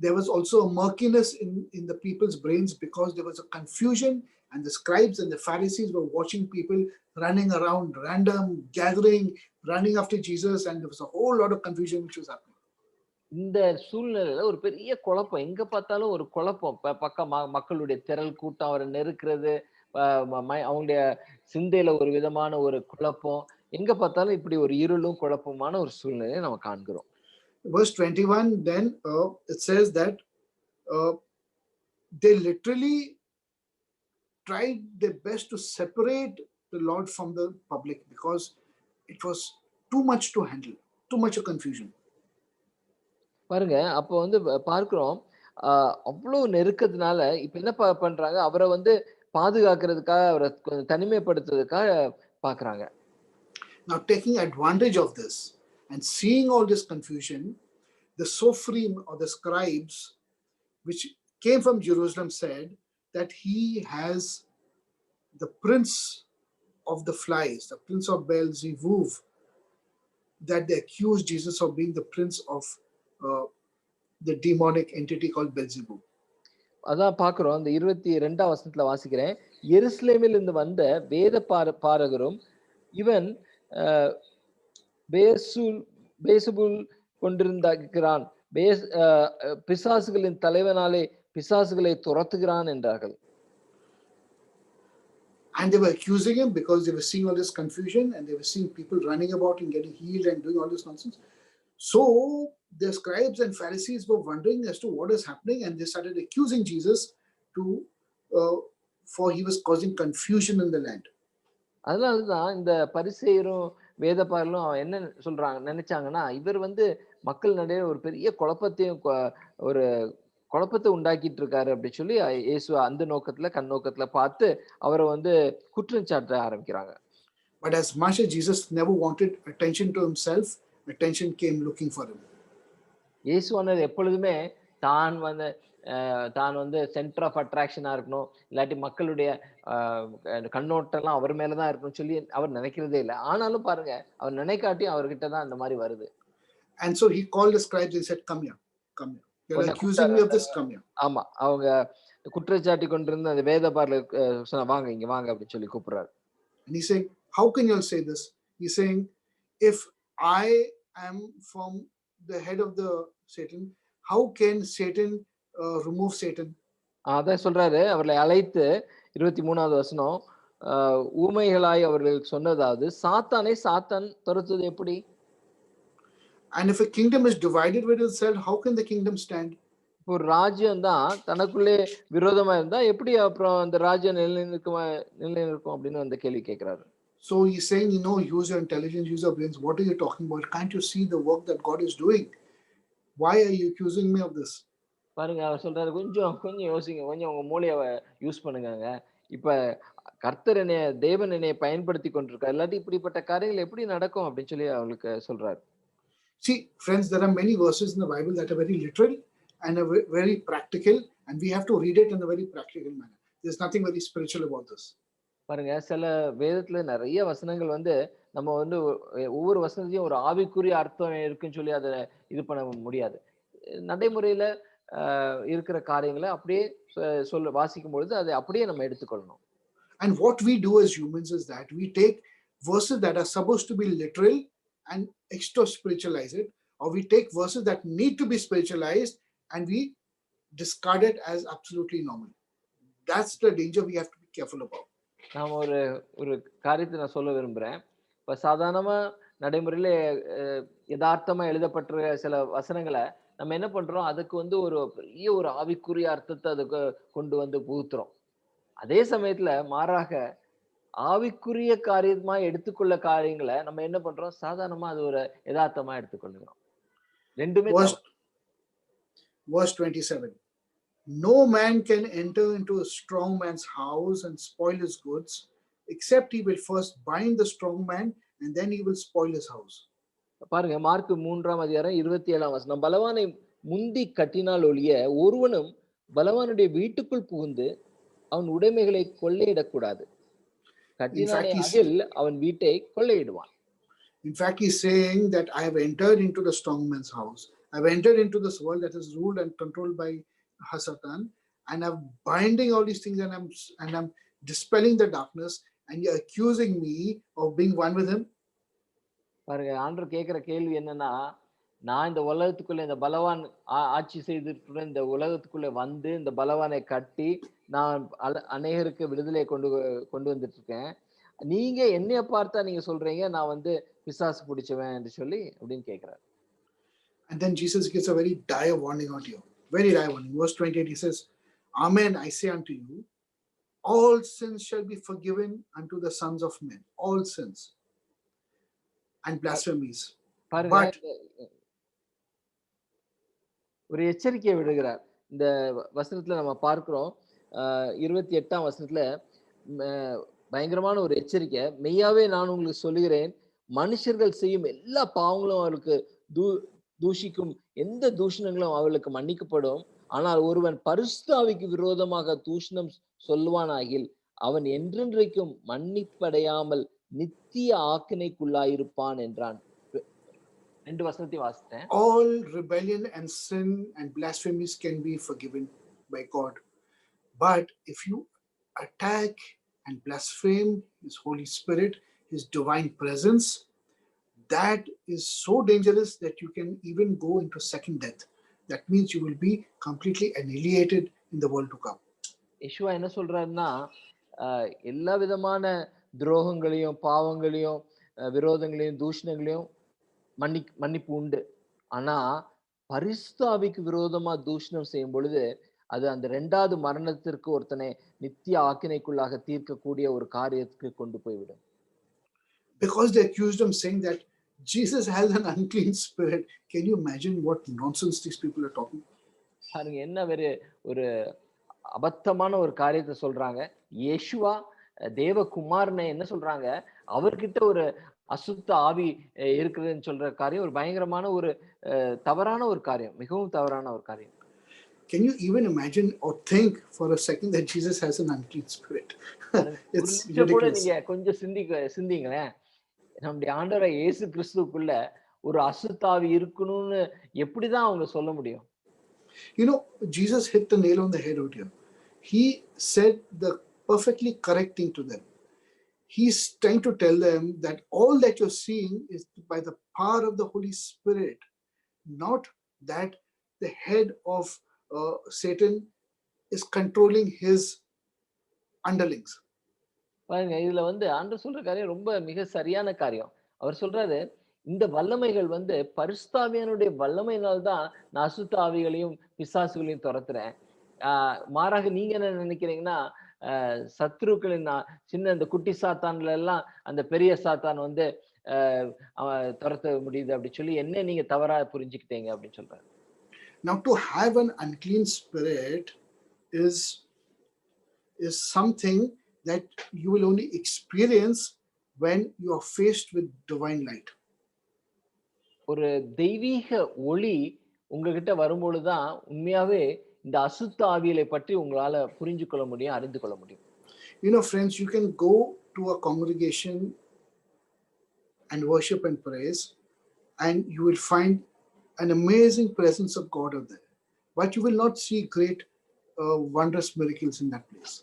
there was also a murkiness in the people's brains because there was a confusion, and the scribes and the Pharisees were watching people running around, random gathering, running after Jesus, and there was a whole lot of confusion which was happening. இந்த சூழ்நிலையில ஒரு பெரிய குழப்பம், எங்க பார்த்தாலும் ஒரு குழப்பம். பக்கம் மக்களுடைய திரள் கூட்டம் அவரை நெருக்கிறது, அவங்களுடைய சிந்தையில ஒரு விதமான ஒரு குழப்பம், எங்க பார்த்தாலும் இப்படி ஒரு இருளும் குழப்பமான ஒரு சூழ்நிலையை நம்ம காண்கிறோம். Verse 21 then it says that they literally tried their best to separate the Lord from the public because it was too much to handle, too much of confusion. பாருங்க அப்போ வந்து பார்க்கிறோம் அவ்வளவு நெருக்கத்தினால இப்ப என்ன பண்றாங்க, அவரை வந்து பாதுகாக்கிறதுக்காக அவரை தனிமைப்படுத்துறதுக்காக பாக்குறாங்க. Now taking advantage of this and seeing all this confusion, the Sophrim or the scribes which came from Jerusalem said that he has the prince of the flies, the prince of Beelzebub, that they accused Jesus of being the prince of the demonic entity called Beelzebub. அதான் பாக்குறோம். அந்த 22ஆம் வசனத்துல வாசிக்கிறேன். எருசலேமில் இருந்து வந்த வேத பாரகரும் இவன் பேசுபுல் கொண்டிருந்தாக்கிறான், பிசாசுகளின் தலைவனாலே பிசாசுகளை துரத்துகிறான் என்றார்கள். And they were accusing him because they were seeing all this confusion and they were seeing people running about and getting healed and doing all this nonsense. So the scribes and Pharisees were wondering as to what is happening, and they started accusing Jesus for he was causing confusion in the land. அதனாலதான் இந்த பரிசேயரும் வேதபாரலும் என்ன சொல்றாங்க நினைச்சாங்கன்னா, இவர் வந்து மக்கள் நடுவே ஒரு பெரிய குழப்பத்தை உண்டாக்கிட்டு இருக்காரு அப்படி சொல்லி இயேசு அந்த நோக்கத்துல கண்ணோக்கத்துல பார்த்து அவரை வந்து குற்றம் சாட்ட ஆரம்பிக்கிறாங்க. But as much as Jesus never wanted attention to himself, attention came looking for him. இயேசுவானவர் எப்பொழுதுமே தான் வந்து சென்டர் ஆஃப் அட்ராக்ஷனா இருக்கணும், இல்லாட்டி மக்களுடைய கண்ணோட்டம்லாம் அவர் மேலதான் இருக்கணும்னு சொல்லி அவர் நினைக்கிறதே இல்லை. ஆனாலும் பாருங்க, அவர் நினைக்காட்டியும் அவர்கிட்ட தான் அந்த மாதிரி வருது. And so he called the scribes and said, come here, come here. You're accusing me of this, come here. ஆமா, அவங்க குற்றச்சாட்டி கொண்டிருந்த அந்த வேதபாரல சொன்னா, வாங்க இங்க வாங்க அப்படின்னு சொல்லி கூப்பிடுறாரு. And he's saying, how can you all say this? He's saying, if I am from the head of the Satan, how can Satan remove Satan? அதான் சொல்றாரு. அவர்களை அழைத்து 23வது வசனம், ஊமைகளாய் அவர்கள் சொன்னதாவது, சாத்தானை சாத்தான் துரத்துவது எப்படி? And if a kingdom is divided with itself, how can the kingdom stand? ஒரு ராஜ்யம் தான் தனக்குள்ளே விரோதமா இருந்தா எப்படி அப்புறம் அந்த ராஜ்யம் நிலைநிற்கும் அப்படின்னு அந்த கேள்வி கேட்கிறாரு. So he's saying, use your intelligence, use your brains. What are you talking about? Can't you see the work that God is doing? Why are you accusing me of this? பாருங்க, அவர் சொல்றாரு, கொஞ்சம் யோசிங்க, கொஞ்சம் உங்க மூளையை யூஸ் பண்ணுங்க. இப்ப கர்த்தர் தேவன் என்னைய பயன்படுத்தி கொண்டிருக்காரு, இல்லாட்டி இப்படிப்பட்ட காரியங்கள் எப்படி நடக்கும் அப்படின்னு சொல்லி அவங்களுக்கு சொல்றாரு. See, friends, there are many verses in the Bible that are very literal and are very practical, and we have to read it in a very practical manner. There's nothing very spiritual about this. பாருங்க, சில வேதத்துல நிறைய வசனங்கள் வந்து நம்ம வந்து ஒவ்வொரு வசனத்தையும் ஒரு ஆவிக்குரிய அர்த்தம் இருக்குன்னு சொல்லி அதை இது பண்ண முடியாது. நடைமுறையில இருக்கிற காரியங்களை அப்படியே வாசிக்கும் பொழுது அதை அப்படியே நம்ம எடுத்துக்கொள்ளணும். And what we do as humans is that we take verses that are supposed to be literal and extra spiritualize it, or we take verses that need to be spiritualized and we discard it as absolutely normal. That's the danger we have to be careful about. நான் ஒரு ஒரு காரியத்தை நான் சொல்ல விரும்புறேன். இப்ப சாதாரணமா நடைமுறையில யதார்த்தமா எழுதப்பட்ட சில வசனங்களை நம்ம என்ன பண்றோம், அதுக்கு வந்து ஒரு பெரிய ஒரு ஆவிக்குரிய அர்த்தத்தை அதுக்கு கொண்டு வந்து புகுத்துறோம். அதே சமயத்துல மாறாக ஆவிக்குரிய காரியமா எடுத்துக்கொள்ள காரியங்களை நம்ம என்ன பண்றோம், சாதாரணமா அது ஒரு யதார்த்தமா எடுத்துக்கொள்கிறோம். ரெண்டுமே Verse 27. No man can enter into a strong man's house and spoil his goods, except he will first bind the strong man and then he will spoil his house. பாருங்க, மார்க் 3:27 பலவானை முந்தி கட்டினால் ஒழிய ஒருவனும் பலவானுடைய வீட்டுக்குள் புகுந்து அவன் உடைமைகளை கொள்ளையிடக்கூடாது. கட்டினானே அதில் அவன் வீட்டை கொள்ளையிடுவான். In fact, he's saying that I have entered into the strong man's house. I have entered into this world that is ruled and controlled by Satan, and I'm binding all these things, and I'm dispelling the darkness, and you're accusing me of being one with him. பாருங்க, ஆண்டவர் கேட்கிற கேள்வி என்னன்னா, நான் இந்த உலகத்துக்குள்ள இந்த பலவான் ஆட்சி செய்திருக்கிற இந்த உலகத்துக்குள்ள வந்து இந்த பலவானை கட்டி நான் அநேகருக்கு விடுதலை கொண்டு வந்துட்டு இருக்கேன். நீங்க என்னைய பார்த்தா நீங்க சொல்றீங்க நான் வந்து பிசாசு பிடிச்சவன் என்று சொல்லி அப்படின்னு கேட்கிறார். And then Jesus gives a very dire warning out here. Very dire warning. Verse 28, he says, Amen, I say unto you, all sins shall be forgiven unto the sons of men. All sins and blasphemies. But ஒரு எச்சரிக்கையை விடுகிறார். இந்த வசனத்துல நம்ம பார்க்கிறோம், 28ஆம் வசனத்துல பயங்கரமான ஒரு எச்சரிக்கை. மெய்யாவே நான் உங்களுக்கு சொல்லுகிறேன், மனுஷர்கள் செய்யும் எல்லா பாவங்களும் அவருக்கு தூஷிக்கும் எந்த தூஷணங்களும் அவளுக்கு மன்னிக்கப்படும். ஆனால் ஒருவன் பரிசுத்த ஆவிக்கு விரோதமாக தூஷணம் சொல்லுவானாகில் அவன் என்றென்றைக்கும் மன்னிப்படையாமல் நித்திய ஆக்கினைக்குள்ளாயிருப்பான் என்றான். 2 வசனத்தை வாசித்தேன். All rebellion and sin and blasphemies can be forgiven by God. But if you attack and blaspheme His Holy Spirit, His divine presence, that is so dangerous that you can even go into second death. That means you will be completely annihilated in the world to come. Yeshua என்ன சொல்றாருன்னா, எல்லா விதமான துரோகங்களையும் பாவங்களையும் விரோதங்களையும் தூஷணங்களையும் மன்னிப்பு உண்டு. ஆனா பரிசுத்த ஆவிக்கு விரோதமா தூஷணம் செய்யும் பொழுது அது அந்த 2வது மரணத்திற்கு ஒருத்தனை நித்திய ஆக்கினைக்குள்ளாக தீர்க்கக்கூடிய ஒரு காரியத்துக்கு கொண்டு போய்விடும். Because they accused him saying that Jesus has an unclean spirit. Can you imagine what nonsense these people are talking? பாருங்க, என்ன ஒரு அபத்தமான ஒரு காரியத்தை சொல்றாங்க. யேசுவா தேவகுமாரனை என்ன சொல்றாங்க, அவர்கிட்ட ஒரு அசுத்த ஆவி இருக்குதுன்னு சொல்ற காரியம் ஒரு பயங்கரமான ஒரு தவறான ஒரு காரியம், மிகவும் தவறான ஒரு காரியம். Can you even imagine or think for a second that Jesus has an unclean spirit? It's ridiculous. நீங்க கொஞ்சம் சிந்திங்களேன், நம்முடைய ஆண்டவராகிய இயேசு கிறிஸ்துவுக்குள்ள ஒரு அசுத்த ஆவி இருக்கணும்னு எப்படிதான் அவங்க சொல்ல முடியும்? You know, Jesus hit the nail on the head out here. He said the perfectly correct thing to them. He's trying to tell them that all that you're seeing is by the power of the Holy Spirit, not that the head of Satan is controlling his underlings. பாருங்க, இதுல வந்து ஆண்டவர் சொல்ற காரியம் ரொம்ப மிக சரியான காரியம். அவர் சொல்றாரு, இந்த வல்லமைகள் வந்து பரிசுத்த ஆவியானுடைய வல்லமையினால்தான் நான் அசுத்த ஆவிகளையும் பிசாசுகளையும் துரத்துறேன். மாறாக நீங்க என்ன நினைக்கிறீங்கன்னா, சத்ருக்களின் சின்ன இந்த குட்டி சாத்தான்ல எல்லாம் அந்த பெரிய சாத்தான் வந்து துரத்த முடியுது அப்படி சொல்லி என்ன நீங்க தவறா புரிஞ்சுக்கிட்டீங்க அப்படின்னு சொல்றாரு. Now to have an unclean spirit is something that you will only experience when you are faced with divine light. ஒரு தெய்வீக ஒளி உங்ககிட்ட வரும்பொழுதுதான் உண்மையாவே இந்த அசுத்த ஆவியலை பற்றி உங்களால புரிஞ்சு கொள்ள முடியும், அறிந்து கொள்ள முடியும். You know, friends, you can go to a congregation and worship and praise, and you will find an amazing presence of God out there, but you will not see great wondrous miracles in that place.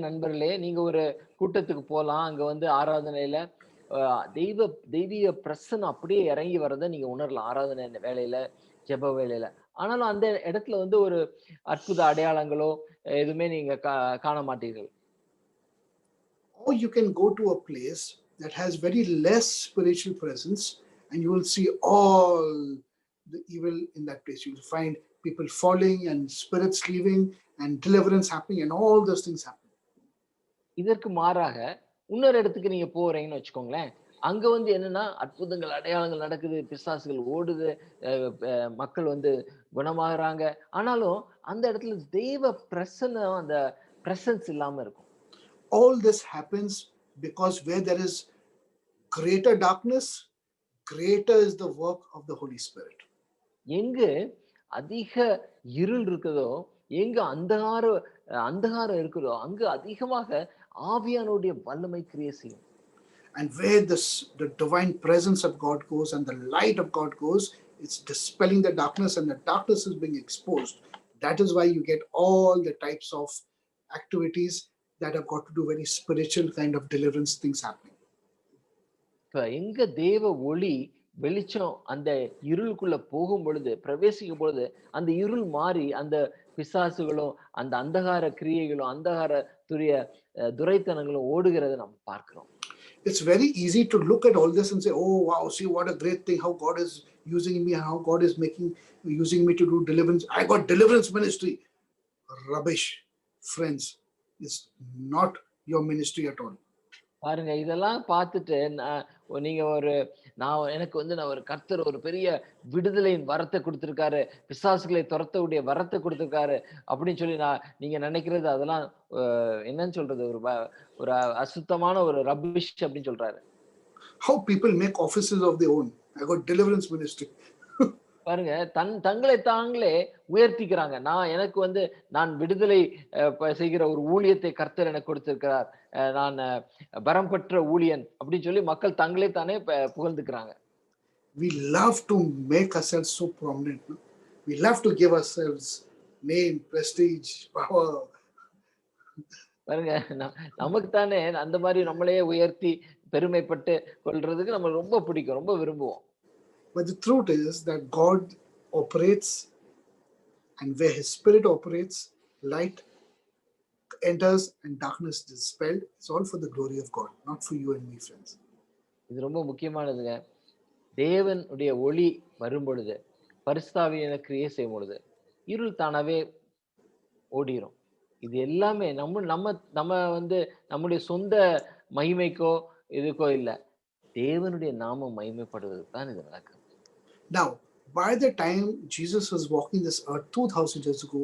நண்பர்களே, நீங்க ஒரு கூட்டத்துக்கு போலாம், அங்க வந்து ஆராதனையில தெய்வீக பிரசன்னம் அப்படியே இறங்கி வரதை நீங்க உணரலாம் ஆராதனை வேலையில, ஜெப வேலையில. ஆனாலும் அந்த இடத்துல வந்து ஒரு அற்புத அடையாளங்களோ எதுவுமே நீங்க காண மாட்டீர்கள். Or you can go to a place that has very less spiritual presence and you will see all the evil in that place. You will find people falling and spirits leaving and deliverance happening and all those things happening. இதற்கு மாறாக இன்னொரு இடத்துக்கு நீங்க போறீங்கன்னு வச்சுக்கோங்களேன். அங்க வந்து என்னன்னா அற்புதங்கள், அடையாளங்கள் நடக்குது, பிசாசுகள் ஓடுது, மக்கள் வந்து குணமாகுறாங்க. ஆனாலும் அந்த இடத்துல தெய்வ பிரசன்னம், அந்த பிரசன்ஸ் இல்லாம இருக்கும். All this happens because where there is greater darkness, greater is the work of the Holy Spirit. எங்கு அதிக இருள் இருக்குதோ, எங்கு அந்தகாரம் இருக்குதோ, அங்கு அதிகமாக ஆவியானவருடைய வல்லமை கிரியை செய்யும். And where the divine presence of God goes and the light of God goes, it's dispelling the darkness and the darkness is being exposed. That is why you get all the types of activities that have got to do very spiritual kind of deliverance things happening. இப்ப எங்க தேவ ஒளி வெளிச்சம் அந்த இருளுக்குள்ள போகும் பொழுது, பிரவேசிக்கும் பொழுது, அந்த இருள் மாறி அந்த பிசாசுகளும், அந்த அந்தகார கிரியைகளும், துரைத்தனங்களும் ஓடுகிறத நம்ம பார்க்கிறோம். It's very easy to look at all this and say, oh wow, see what a great thing, how God is using me, how God is using me to do deliverance. I got deliverance ministry. Rubbish, friends. It's not your ministry at all. பாருங்க, இதெல்லாம் பார்த்துட்டு நீங்க நான் ஒரு கர்த்தர் ஒரு பெரிய விடுதலையின் வரத்தை கொடுத்திருக்காரு, பிசாசுகளை துரத்தக்கூடிய வரத்தை கொடுத்திருக்காரு அப்படின்னு சொல்லி நீங்க நினைக்கிறது அதெல்லாம் என்னன்னு சொல்றது, ஒரு அசுத்தமான ஒரு ரபிஷ் அப்படின்னு சொல்றாரு. How people make offices of their own. I got deliverance ministry. பாருங்க, தங்களை தாங்களே உயர்த்திக்கிறாங்க. நான் விடுதலை செய்கிற ஒரு ஊழியத்தை கர்த்தர் எனக்கு கொடுத்திருக்கிறார், நான் வரம் பெற்ற ஊழியன் அப்படின்னு சொல்லி மக்கள் தங்களே தானே புகழ்ந்துக்கிறாங்க. We love to make ourselves so prominent. No? We love to give ourselves name, prestige, power. பாருங்க, நமக்கு தானே அந்த மாதிரி நம்மளையே உயர்த்தி பெருமைப்பட்டு கொள்றதுக்கு நம்ம ரொம்ப பிடிக்கும், ரொம்ப விரும்புவோம். But the truth is that God operates, and where His Spirit operates, light enters and darkness is dispelled. It's all for the glory of God, not for you and me, friends. இது ரொம்ப முக்கியமானதுங்க. தேவனுடைய ஒளி வரும் பொழுது, பரிசுத்த ஆவியானவர் கிரியை செய்யும் பொழுது, இருள் தானாவே ஓடிரும். இது எல்லாமே நம்ம வந்து நம்முடைய சொந்த மகிமைக்கோ இதுக்கோ இல்ல, தேவனுடைய நாமம் மகிமைப்படுவதற்கு தான் இது நடக்கும். Now, by the time Jesus was walking this earth 2000 years ago,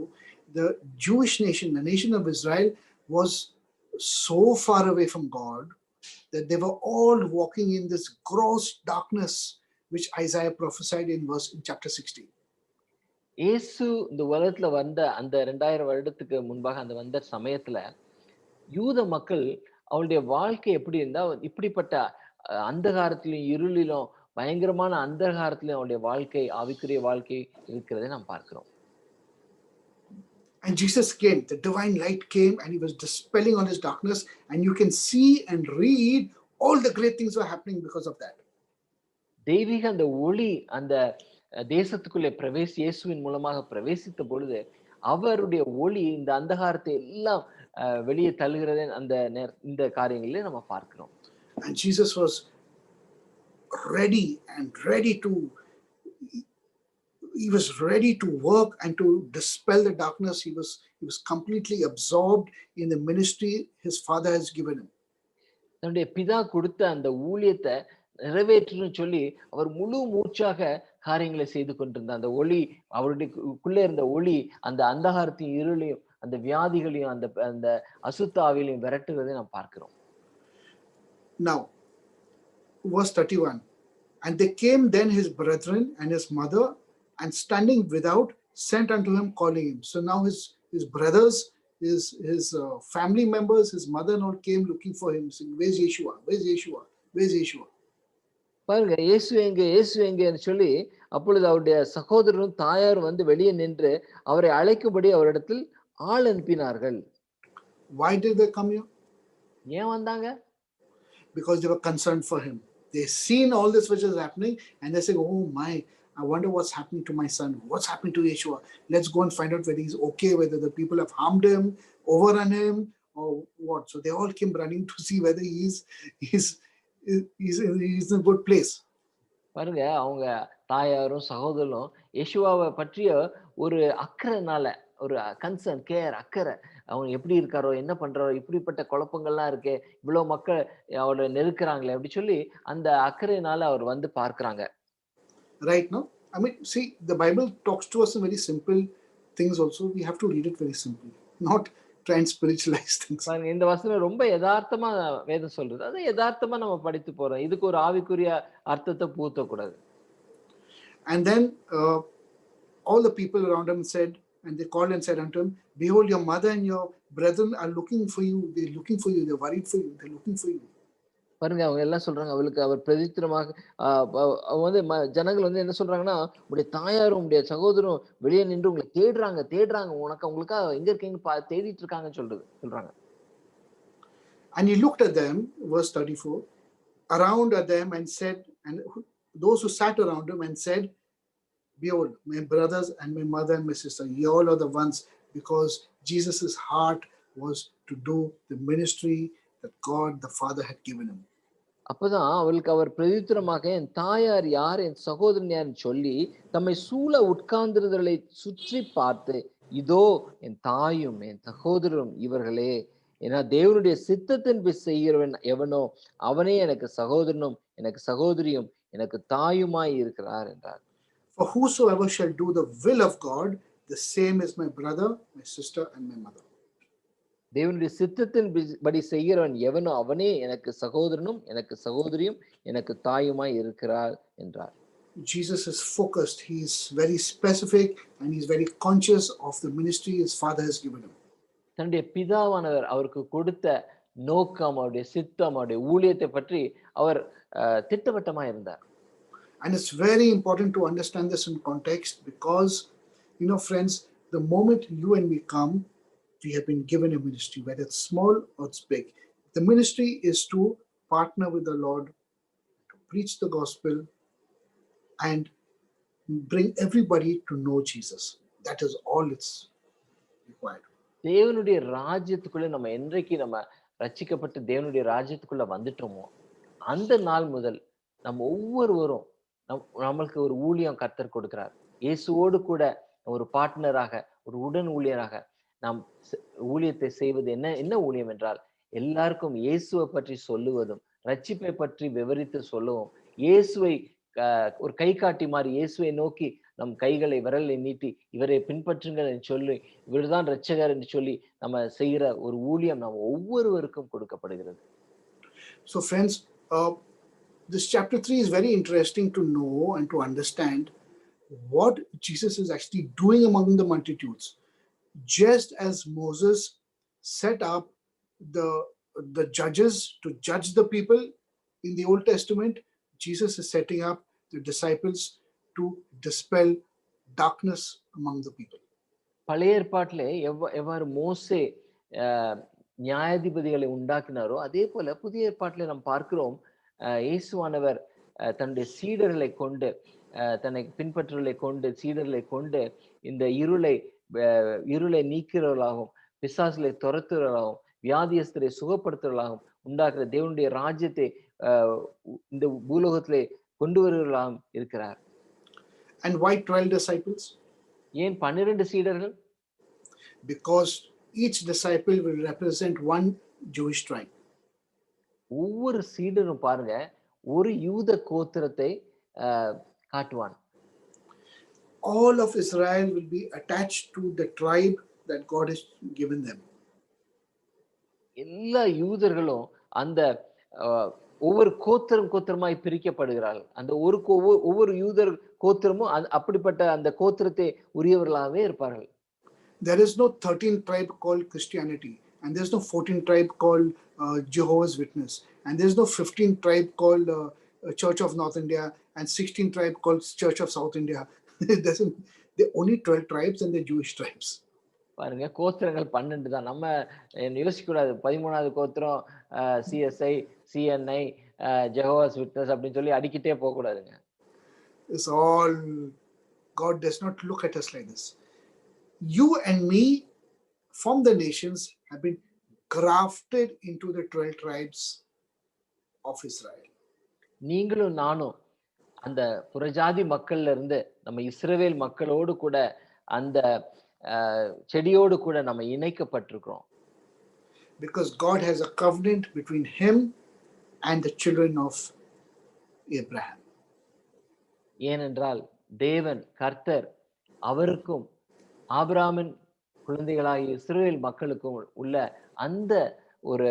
the Jewish nation, the nation of Israel, was so far away from God that they were all walking in this gross darkness, which Isaiah prophesied in chapter 60. இயேசு இந்த உலகத்துல வந்த அந்த 2000 வருடத்துக்கு முன்பாக அந்த வந்த சமயத்துல யூத மக்கள் அவளுடைய வாழ்க்கை எப்படி இருந்தா, இப்படிப்பட்ட அந்தகாரத்திலும் இருளிலும் பயங்கரமான அந்தகாரத்திலும் அவருடைய வாழ்க்கை, ஆவிக்குரிய வாழ்க்கை இருக்கிறதை நாம் பார்க்கிறோம். And Jesus came, the divine light came and He was dispelling all His darkness, and you can see and read all the great things were happening because of that. தெய்வீக அந்த ஒளி அந்த தேசத்துக்குள்ளே இயேசுவின் மூலமாக பிரவேசித்த பொழுது அவருடைய ஒளி இந்த அந்தகாரத்தை எல்லாம் வெளியே தள்ளுகிறதை இந்த காரியங்களிலே நம்ம பார்க்கிறோம். And Jesus was ready to work and to dispel the darkness. He was completely absorbed in the ministry His Father has given Him. தன்னுடைய பிதா கொடுத்த அந்த ஊழியத்தை நிறைவேற்றணும்னு சொல்லி அவர் முழு மூச்சாக காரியங்களை செய்து கொண்டிருந்த அந்த ஒளி, அவருடைய இருந்த ஒளி அந்த அந்தகாரத்தையும் இருளையும் அந்த வியாதிகளையும் அந்த அசுத்த ஆவியையும் விரட்டுவதை நாம் பார்க்கிறோம். Now, verse 31. And they came then his brethren and his mother, and standing without, sent unto him, calling him. So now his brothers, his family members, his mother and all came looking for him, saying, where's Yeshua? Where's Yeshua? Where's Yeshua? பாருங்க, இயேசு எங்கன்னு சொல்லி அப்பொழுது அவருடைய சகோதரரும் தாயாரும் வந்து வெளியே நின்று அவரை அழைக்கும்படி அவரிடத்தில் ஆள் அனுப்பினார்கள். Why did they come here? ஏன் வந்தாங்க? because they were concerned for him. They seen all this which is happening, and they say, "Oh my! I wonder what's happening to my son. What's happening to Yeshua? Let's go and find out whether he's okay, whether the people have harmed him, overrun him, or what." So they all came running to see whether he's he's in a good place. பாருங்க, அவங்க தாயாரும் சகோதரரும் யேசுவாவை பற்றிய ஒரு அக்கறைனால, ஒரு concern, care, அக்கறை, அவங்க எப்படி இருக்காரோ, என்ன பண்றாரோ, இப்படிப்பட்ட குழப்பங்கள்லாம் இருக்கே, இவ்வளவு மக்கள் அவரை நெருக்குறாங்களே அப்படி சொல்லி அந்த அக்கறையினால அவர் வந்து பார்க்கறாங்க. Right now, I mean, see, the Bible talks to us in very simple things also. We have to read it very simply, not try and spiritualize things. பாருங்க, இந்த வசனம் ரொம்ப யதார்த்தமா வேதம் சொல்றது. அது யதார்த்தமா நம்ம படித்து போறோம். இதுக்கு ஒரு ஆவிக்குரிய அர்த்தத்தை பூத்தக்கூடாது. And then all the people around him said, and they called and said unto him, "Behold, your mother and your brethren are looking for you. They're looking for you. They're worried for you. They're looking for you." பாருங்க, அவங்க எல்லாம் சொல்றாங்க, அவளுக்கு அவர் பிரதித்திரமாக அவங்க வந்து ஜனங்கள் வந்து என்ன சொல்றாங்கன்னா, உங்களுடைய தாயாரும் உங்களுடைய சகோதரரும் வெளியே நின்று உங்களை தேடுறாங்க, தேடுறாங்க, உங்களுக்காக எங்க இருக்கீங்க தேடிட்டு இருக்காங்கன்னு சொல்றாங்க. And he looked at them, verse 34, around at them and said, and those who sat around him and said, "Behold, my brothers and my mother and my sister, ye all are the ones," because Jesus's heart was to do the ministry that God the Father had given him. அப்பதான் அவளுக்கு அவர் பிரதித்திரமாக, என் தாயார் யார், என் சகோதரன் யார்னு சொல்லி தம்மை சூழ உட்கார்ந்திருந்தவர்களை சுற்றி பார்த்து, இதோ என் தாயும் என் சகோதரரும் இவர்களே, ஏன்னா தேவனுடைய சித்தத்தின் செய்கிறவன் எவனோ அவனே எனக்கு சகோதரனும் எனக்கு சகோதரியும் எனக்கு தாயுமாய் இருக்கிறார் என்றார். For whosoever shall do the will of God, the same is my brother, my sister, and my mother. தேவனுடைய சித்தத்தின் படி செய்கிறவன் எவனோ அவனே எனக்கு சகோதரனும் எனக்கு சகோதரியும் எனக்கு தாயுமாய் இருக்கிறார் என்றார். Jesus is focused. He is very specific, and he is very conscious of the ministry his Father has given him. தன்னுடைய பிதாவானவர் அவருக்கு கொடுத்த நோக்கம், அவருடைய சித்தம், அவருடைய ஊழியத்தை பற்றி அவர் திட்டவட்டமா இருந்தார். And it's very important to understand this in context, because, you know, friends, the moment you and me come, we have been given a ministry, whether it's small or it's big. The ministry is to partner with the Lord, to preach the gospel, and bring everybody to know Jesus. That is all it's required. தேவனுடைய ராஜ்யத்துக்குள்ள நம்ம என்றைக்கு நம்ம ரட்சிக்கப்பட்டு தேவனுடைய ராஜ்யத்துக்குள்ள வந்துட்டோமோ அந்த நாள் முதல் நம்ம ஒவ்வொருவரும் நம்மளுக்கு ஒரு ஊழியம் கர்த்தர் கொடுக்கிறார். இயேசுவோடு கூட ஒரு பார்ட்னராக, ஒரு உடன் ஊழியராக நாம் ஊழியத்தை செய்வது என்ன ஊழியம் என்றால், எல்லாருக்கும் இயேசுவை பற்றி சொல்லுவதும், ரட்சிப்பை பற்றி விவரித்து சொல்லவும், இயேசுவை ஒரு கை காட்டி மாதிரி இயேசுவை நோக்கி நம் கைகளை விரலை நீட்டி இவரை பின்பற்றுங்கள் என்று சொல்லி, இவர்தான் ரட்சகர் என்று சொல்லி நம்ம செய்கிற ஒரு ஊழியம் நம்ம ஒவ்வொருவருக்கும் கொடுக்கப்படுகிறது. So friends, this chapter 3 is very interesting to know and to understand what Jesus is actually doing among the multitudes. Just as Moses set up the judges to judge the people in the Old Testament, Jesus is setting up the disciples to dispel darkness among the people. பழைய ஏற்பாட்டிலே எவ்வாறு மோசே நியாயாதிபதிகளை உண்டாக்கினாரோ அதே போல புதிய ஏற்பாட்டிலே நாம் பார்க்கிறோம், இயேசுவானவர் தன்னுடைய சீடர்களை கொண்டு, தன்னை பின்பற்றுகளை கொண்டு, சீடர்களை கொண்டு இந்த இருளை நீக்கிறவர்களாகவும், பிசாசுகளை துரத்துறவர்களாகவும், வியாதியஸ்தரை சுகப்படுத்துறவர்களாகவும் உண்டாக்குற தேவனுடைய ராஜ்யத்தை இந்த பூலோகத்திலே கொண்டு வருவர்களாகவும் இருக்கிறார். And why 12 disciples? ஏன் 12 சீடர்கள்? Because each disciple will represent one Jewish tribe. ஒவ்வொரு சீடரும் பாருங்க ஒரு யூத கோத்திரத்தை காட்டுவான். All of Israel will be attached to the tribe that God has given them. எல்லா யூதர்களும் அந்த ஒவ்வொரு கோத்திரமாய் பிரிக்கப்படுகிறார்கள். அந்த ஒவ்வொரு யூதர் கோத்திரமும் அப்படிப்பட்ட அந்த கோத்திரத்தை உரியவர்களாகவே இருப்பார்கள். There is no 13th tribe called Christianity, and there's no 14th tribe called Jehovah's Witness, and there's no 15th tribe called Church of North India, and 16th tribe called Church of South India. There are only 12 tribes, and they're Jewish tribes. பாருங்க கோத்திரங்கள் 12 தான். நம்ம யோசிக்க கூடாது. 13வது கோத்திரம் CSI, CNI, ஜெகோவாஸ் witness அப்படின்னு சொல்லி அடிக்கிட்டே போக கூடாதுங்க. It's all, God does not look at us like this. You and me from the nations have been grafted into the 12 tribes of Israel. நீங்களும் நானும் அந்த புறஜாதி மக்கள்ல இருந்து நம்ம இஸ்ரவேல் மக்களோடு கூட அந்த செடியோடு கூட நம்ம இணைக்கப்பட்டிருக்கிறோம். Because God has a covenant between him and the children of Abraham. ஏனென்றால் தேவன் கர்த்தர் அவருக்கும் ஆபிரகாமின் குழந்தைகளாகிய இஸ்ரவேல் மக்களுக்கும் உள்ள அந்த ஒரு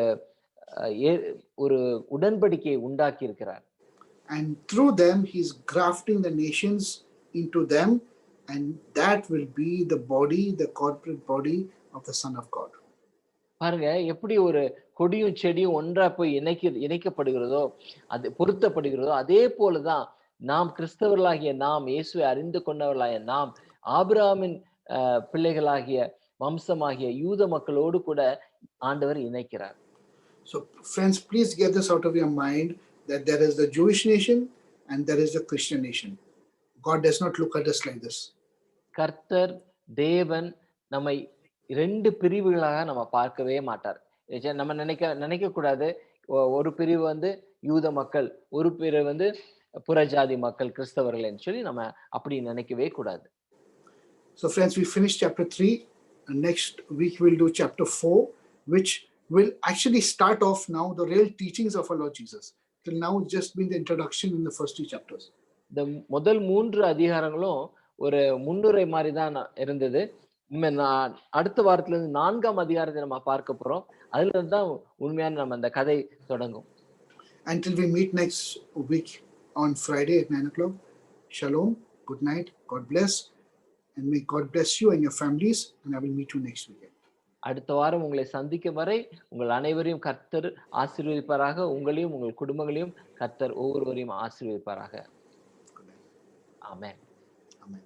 ஒரு உடன்படிக்கையை உண்டாக்கி இருக்கிறார். And through them he's grafting the nations into them, and that will be the body, the corporate body of the Son of God. பாருங்க எப்படி ஒரு கொடியும் செடியும் ஒன்றா போய் இணைக்கப்படுகிறதோ, அது பொருத்தப்படுகிறதோ, அதே போலதான் நாம் கிறிஸ்தவர்களாகிய நாம், இயேசுவை அறிந்து கொண்டவர்களாகிய நாம், ஆபிரகாமின் பிள்ளைகளாகிய வம்சமாகிய யூத மக்களோடு கூட ஆண்டவர் இணைக்கிறார். So friends, please get this out of your mind, that there is the Jewish nation and there is the Christian nation. God does not look at us like this. கர்த்தர் தேவன் நம்மை 2 பிரிவுகளாக நம்ம பார்க்கவே மாட்டார். நம்ம நினைக்க கூடாது ஒரு பிரிவு வந்து யூத மக்கள், ஒரு பிரிவு வந்து புறஜாதி மக்கள், கிறிஸ்தவர்கள் என்று சொல்லி நம்ம அப்படி நினைக்கவே கூடாது. So friends, we finished chapter 3, and next week we'll do chapter 4, which will actually start off now the real teachings of our Lord Jesus. Till now it's just been the introduction in the first 2 chapters. இந்த முதல் 3 அதிகாரங்களும் ஒரு முன்னுரை மாதிரி தான் இருந்தது. அடுத்த வாரத்துல இருந்து 4ஆம் அதிகாரத்தை நம்ம பார்க்க போறோம். அதுல இருந்து தான் உண்மையான நம்ம அந்த கதை தொடங்கும். Until we meet next week on Friday at 9 o'clock. Shalom, good night, God bless, and may God bless you and your families, and I will meet you next weekend. அடுத்த வாரம் உங்களை சந்திக்கும் வரை உங்கள் அனைவரையும் கர்த்தர் ஆசீர்வதிப்பாராக. உங்களையும் உங்கள் குடும்பங்களையும் கர்த்தர் ஒவ்வொருவரையும் ஆசீர்வதிப்பாராக. ஆமென். Amen.